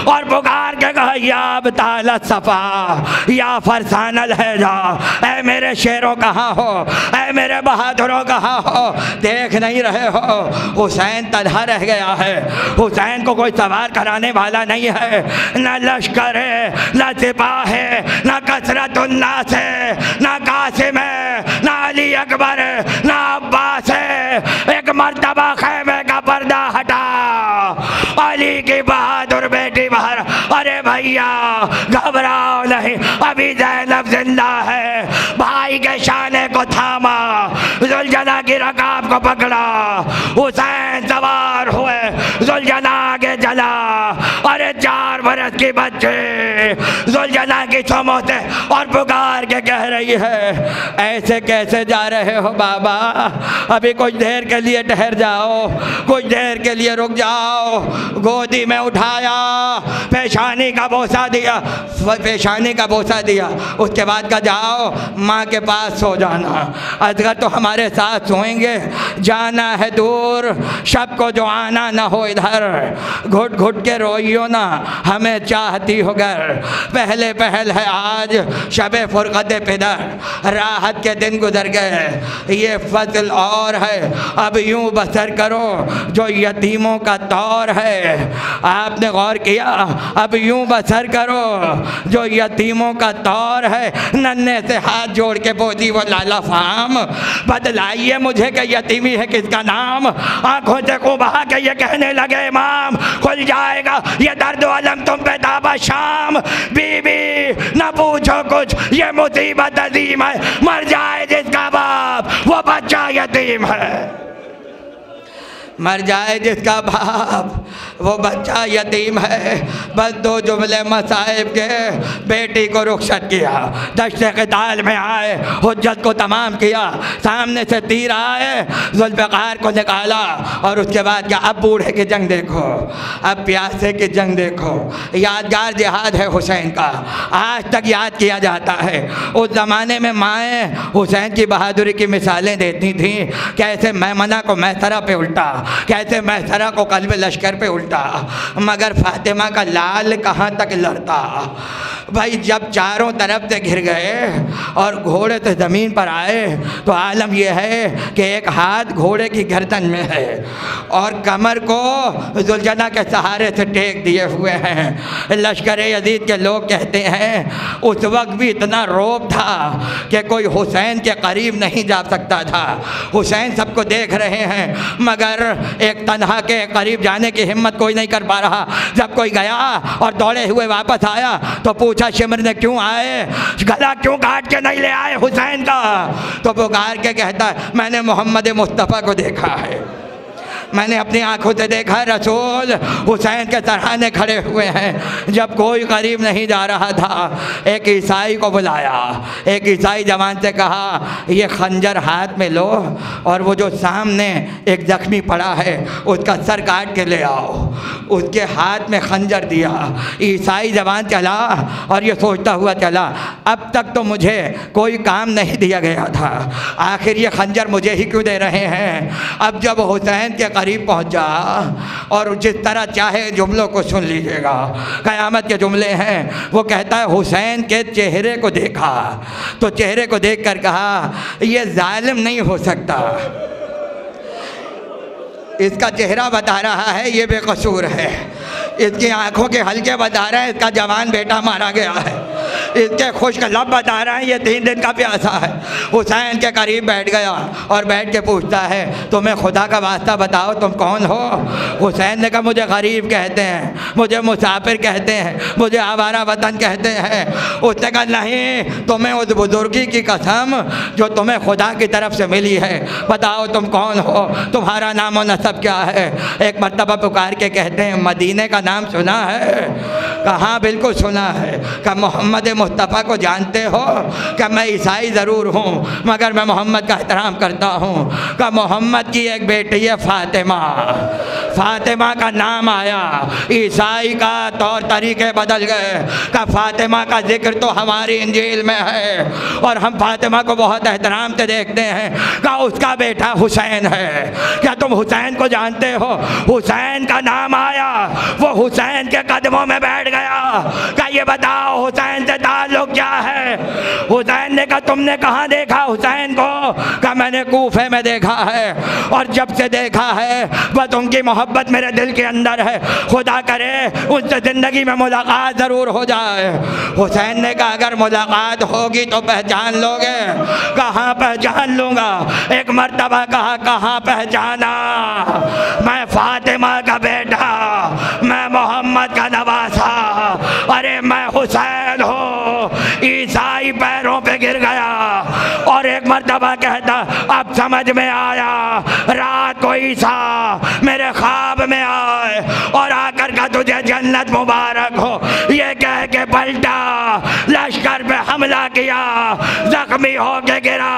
और पुकार के कहा या अब्ताल सफा या फरसानल है जा, ऐ मेरे शेरों कहाँ हो, ऐ मेरे बहादुरों कहाँ हो, देख नहीं रहे हो। हुसैन तन्हा रह गया है, हुसैन को कोई सवार कराने वाला नहीं है, न लश्कर है, न सिपाह है, न कसरतुन्नास है, न कासिम है, न अली अकबर है, न अब्बास है। एक मर्तबा खैमे का पर्दा हटा, अली की बहादुर बेटी बाहर, अरे भैया घबराओ नहीं, अभी ज़ैनब जिंदा है। भाई के शाने को थामा, जुलजना की रकाब को पकड़ा, हुसैन सवार हुए, जुलजना आगे चला, अरे 4 बरस की बच्चे जुलजना की चमों से और पुकार के कह रही है ऐसे कैसे जा रहे हो बाबा, अभी कुछ देर के लिए ठहर जाओ, कुछ देर के लिए रुक जाओ। गोदी में उठाया, पेशानी का बोसा दिया, पेशानी का बोसा दिया, उसके बाद का जाओ माँ के पास सो जाना, असगर तो हमारे साथ सोएंगे, जाना है दूर, शब को जो आना ना हो इधर, घुट घुट के रोइयो ना हमें चाहती हो घर, पहले पहल है आज शबे फुरकत पिदर, राहत के दिन गुजर गए, ये फजल और है, अब यूं बसर करो जो यतीमों का तौर है। आपने गौर किया, अब यूं बसर करो जो यतीमों का तौर है, नन्हे से हाथ जोड़ के बोली वो लाला फाम, बदलाइए मुझे कि यतीमी है किसका नाम। आंखों से को बहा के ये कहने लगे इमाम, खुल जाएगा ये दर्द अलम तुम पे ताबा शाम, बीबी न पूछो कुछ ये मुसीबत अजीम है, मर जाए जिसका बाप वो बच्चा यतीम है, मर जाए जिसका बाप वो बच्चा यतीम है। बस 2 जुमले मसाइब के, बेटी को रुखसत किया, दश्त क़िताल में आए, हुज्जत को तमाम किया, सामने से तीर आए, ज़ुल्फ़िकार को निकाला, और उसके बाद क्या, अब बूढ़े की जंग देखो, अब प्यासे की जंग देखो। यादगार जिहाद है हुसैन का, आज तक याद किया जाता है। उस ज़माने में माएँ हुसैन की बहादुरी की मिसालें देती थीं, कैसे मैमना को मैसरा पे उल्टा, कैसे मैसरा को कल्ब लश्कर पे उल्टा, मगर फातिमा का लाल कहाँ तक लड़ता। भाई जब चारों तरफ से घिर गए और घोड़े से ज़मीन पर आए तो आलम यह है कि एक हाथ घोड़े की गर्दन में है और कमर को जुलजना के सहारे से टेक दिए हुए हैं। लश्कर यजीद के लोग कहते हैं उस वक्त भी इतना रौब था कि कोई हुसैन के करीब नहीं जा सकता था। हुसैन सबको देख रहे हैं मगर एक तन्हा के करीब जाने की हिम्मत कोई नहीं कर पा रहा। जब कोई गया और दौड़े हुए वापस आया तो पूछा शिमर ने क्यों आए, गला क्यों काट के नहीं ले आए हुसैन का? तो पुकार के कहता है मैंने मोहम्मद मुस्तफ़ा को देखा है, मैंने अपनी आंखों से देखा रसूल हुसैन के सराहने खड़े हुए हैं। जब कोई करीब नहीं जा रहा था एक ईसाई को बुलाया, एक ईसाई जवान से कहा ये खंजर हाथ में लो और वो जो सामने एक जख्मी पड़ा है उसका सर काट के ले आओ। उसके हाथ में खंजर दिया, ईसाई जवान चला और ये सोचता हुआ चला अब तक तो मुझे कोई काम नहीं दिया गया था, आखिर ये खंजर मुझे ही क्यों दे रहे हैं। अब जब हुसैन के करीब पहुंचा और जिस तरह चाहे जुमलों को सुन लीजिएगा, क़यामत के जुमले हैं। वो कहता है हुसैन के चेहरे को देखा तो चेहरे को देखकर कहा ये जालिम नहीं हो सकता, इसका चेहरा बता रहा है ये बेकसूर है, इसकी आंखों के हल्के बता रहे हैं इसका जवान बेटा मारा गया है, इसके खुश्क लब बता रहे हैं ये 3 दिन का प्यासा है। हुसैन के करीब बैठ गया और बैठ के पूछता है तुम्हें खुदा का वास्ता बताओ तुम कौन हो? हुसैन ने कहा मुझे गरीब कहते हैं, मुझे मुसाफिर कहते हैं, मुझे आवारा वतन कहते हैं। उसने कहा नहीं, तुम्हें उस बुजुर्गी की कसम जो तुम्हें खुदा की तरफ से मिली है, बताओ तुम कौन हो, तुम्हारा नाम और नसब क्या है? एक मर्तबा पुकार के कहते हैं मदीने का नाम सुना है? कहाँ, बिल्कुल सुना है। क्या मोहम्मद मुस्तफ़ा को जानते हो? क्या मैं ईसाई ज़रूर हूँ मगर मैं मोहम्मद का एहतराम करता हूँ। क्या मोहम्मद की एक बेटी है फ़ातिमा, फ़ातिमा का नाम आया, ईसाई का तौर तरीके बदल गए। क्या फ़ातिमा का जिक्र तो हमारी इंजील में है और हम फ़ातिमा को बहुत एहतराम से देखते हैं। क्या उसका बेटा हुसैन है? क्या तुम हुसैन को जानते हो? हुसैन का नाम आया, वो हुसैन के कदमों में बैठ गया। क्या ये बताओ हुसैन से ताल्लुक क्या है? हुसैन ने कहा तुमने कहाँ देखा हुसैन को? क्या मैंने कूफे में देखा है और जब से देखा है बस उनकी मोहब्बत मेरे दिल के अंदर है। खुदा करे उनसे ज़िंदगी में मुलाकात ज़रूर हो जाए। हुसैन ने कहा अगर मुलाकात होगी तो पहचान लोगे? कहाँ पहचान लूँगा? एक मर्तबा कहा कहाँ पहचाना? मैं फ़ातिमा का बेटा, मैं मोहम्मद का नवासा, अरे मैं हुसैन हो। ईसाई पैरों पे गिर गया और एक मर्तबा कहता अब समझ में आया। रात को ईसा मेरे ख्वाब में आए और आकर का तुझे जन्नत मुबारक हो ये कह के पलटा, लश्कर पे हमला किया, जख्मी होके गिरा।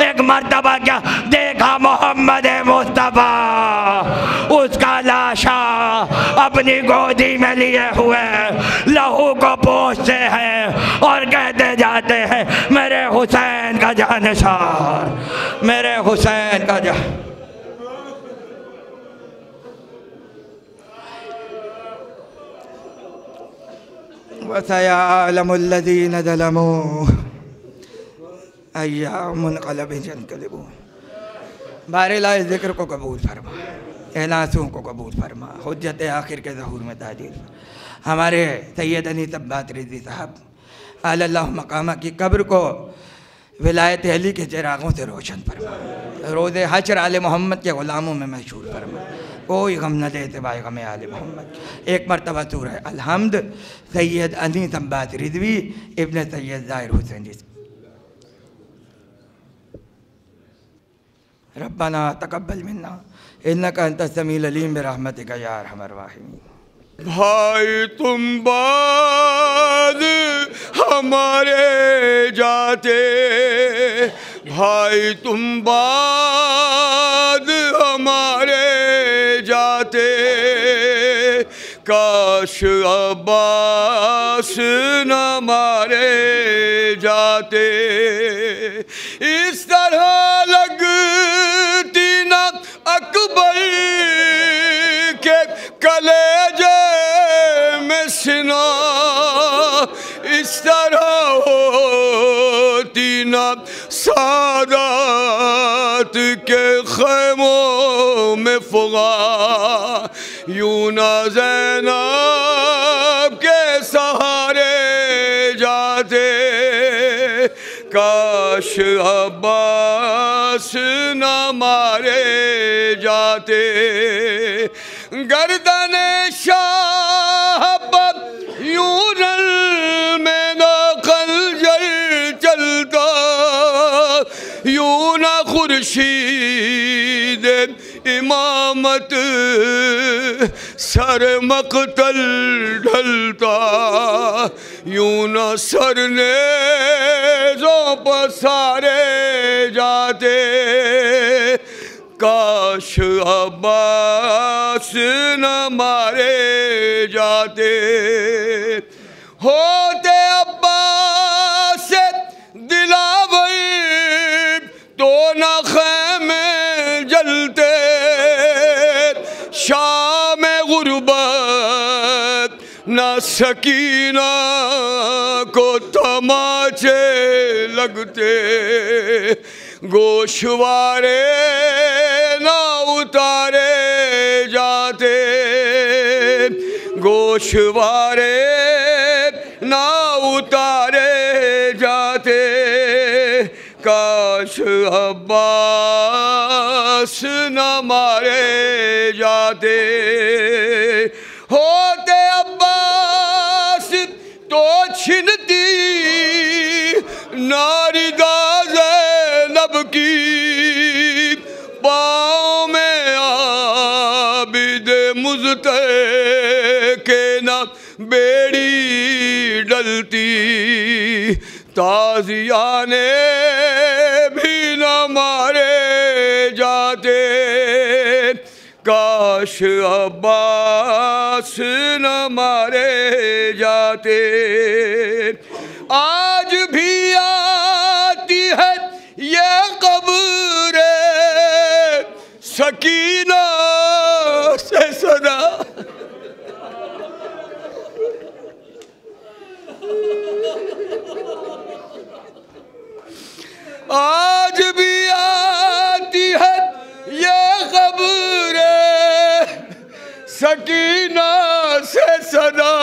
एक मर्तबा क्या देखा मोहम्मद मुस्तफ़ा, उसका लाशा अपनी गोदी में लिए हुए लहू को पोंछते हैं और कहते जाते हैं मेरे हुसैन का जानसार, मेरे हुसैन का जान। वसयअलमुल्लज़ीना ज़लमू अय्या मुनक़लिबिन यन्क़लिबून। बारिला इस ज़िक्र को कबूल फरमा, एहनासों को कबूल फरमा, हुज्जत आखिर के ज़हूर में ताजील। हमारे सैयद अनीस अब्बास रिज़वी साहब अल्लाह मकामा की कब्र को विलायत अली के चिरागों से रोशन फरमा, रोज़े हश्र आले मोहम्मद के ग़ुलामों में मशहूर फरमा। कोई गम न देते बाय गम आले मोहम्मद। एक मरतबा सूरह अल-हम्द सैयद अनीस अब्बास रिज़वी इब्न सैयद ज़ाहिर हुसैन जी। रब्बना तक़ब्बल मिन्ना इन्नका अंतस समीउल अलीम बिरहमतिका या अरहमर राहिमीन। भाई तुम बाद हमारे जाते, भाई तुम बाद हमारे जाते, काश अब्बास न मारे जाते। इस तरह लगती न अकबर के कलेजे में सिना, इस तरह होती न सादात के खैमों में फुगा, यूं न ज़ैनब के सहारे जाते, काश अब्बास न मारे जाते। गर्दने शाह यूं रल में न खंजर चलता, यूं न खुर्शीद इमामत सर मक़तल ढलता, यूं न सरनेज़ों पर सारे जाते, काश अब्बास न मारे जाते। होते अब्बास से दिलावर तो न ख़ैमे जलते, शाम गुर्बत न सकीना को तमाचे लगते, गोशवारे ना उतारे जाते, गोशवारे ना उतारे अब्बास न मारे जाते, होते अब्बास तो छिनती नारिदा ज़ैनब की, पाँव में आबिद मुज़्तफ़ा के ना बेड़ी डलती, ताज़ियाने भी न मारे जाते, काश अब्बास न मारे जाते। आज भी आती है ये कब्र सकीना से सदा, आज भी आती है ये खबर सकीना से सदा,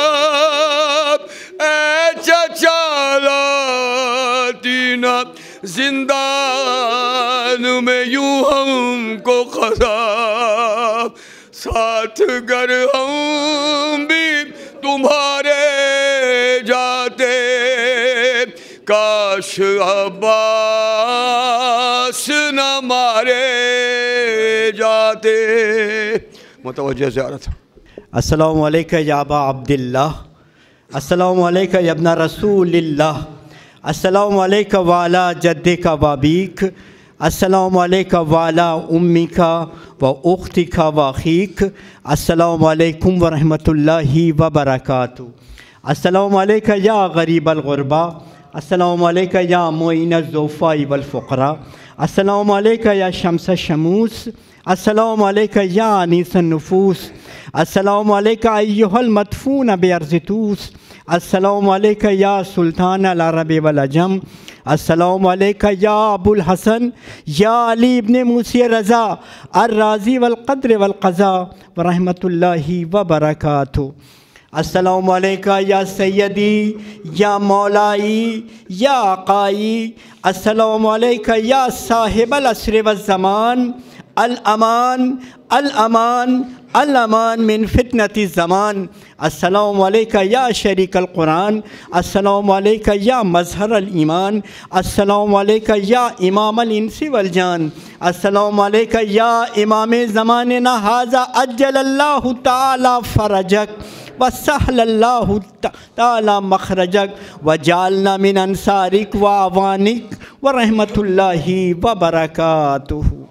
ऐ चचा लाती ना जिंदान में यूं हमको खजा, साथ गर हम भी तुम्हारे जाते, काश अब्बास न मारे जाते। मुतवज्जह ज़ियारत। अस्सलामु अलैका या अबा अब्दिल्लाह, अस्सलामु अलैका या इब्न रसूलिल्लाह, अस्सलामु अलैका वाला जद्दिका वाबीक, अस्सलामु अलैका वाला उम्मिका व उख्तिका व अखीक, अस्सलामु अलैकुम व रहमतुल्लाहि व बरकातुहू। अस्सलामु अलैका या गरीबल गुरबा, अस्सलामु अलैका या मुईन ज़ुफ़ाई वल फ़ुक़रा, अस्सलामु अलैका या शम्स शमूस, अस्सलामु अलैका या अनीस नुफूस, अस्सलामु अलैका अय्युहल मदफून बिअर्ज़ तूस, अस्सलामु अलैका या सुल्तान अल अरब वल अजम, अस्सलामु अलैका या अबुल हसन या अली इब्न मूसी रज़ा अर राज़ी वल क़द्र वल क़ज़ा व रहमतुल्लाहि व बरकातुहू। अस्सलामु अलैका या सैयदी या मौलाई या आक़ाई, अस्सलामु अलैका या साहिबल अस्र वज़्ज़मान, अल अमान अल अमान अल अमान मिन फितनति ज़मान, अस्सलामु अलैका या शरीकल कुरान, अस्सलामु अलैका या मज़हरल ईमान, अस्सलामु अलैका या इमामल इंसी वल जान, अस्सलामु अलैका या इमाम ज़मानिना हाज़ा अज्जलल्लाहु ताला फ़रजक व सहलल्लाहु ताला मखरजक व जालना मिन अंसारिक व अवानिक व रहमतुल्लाहि व बरकातुहू।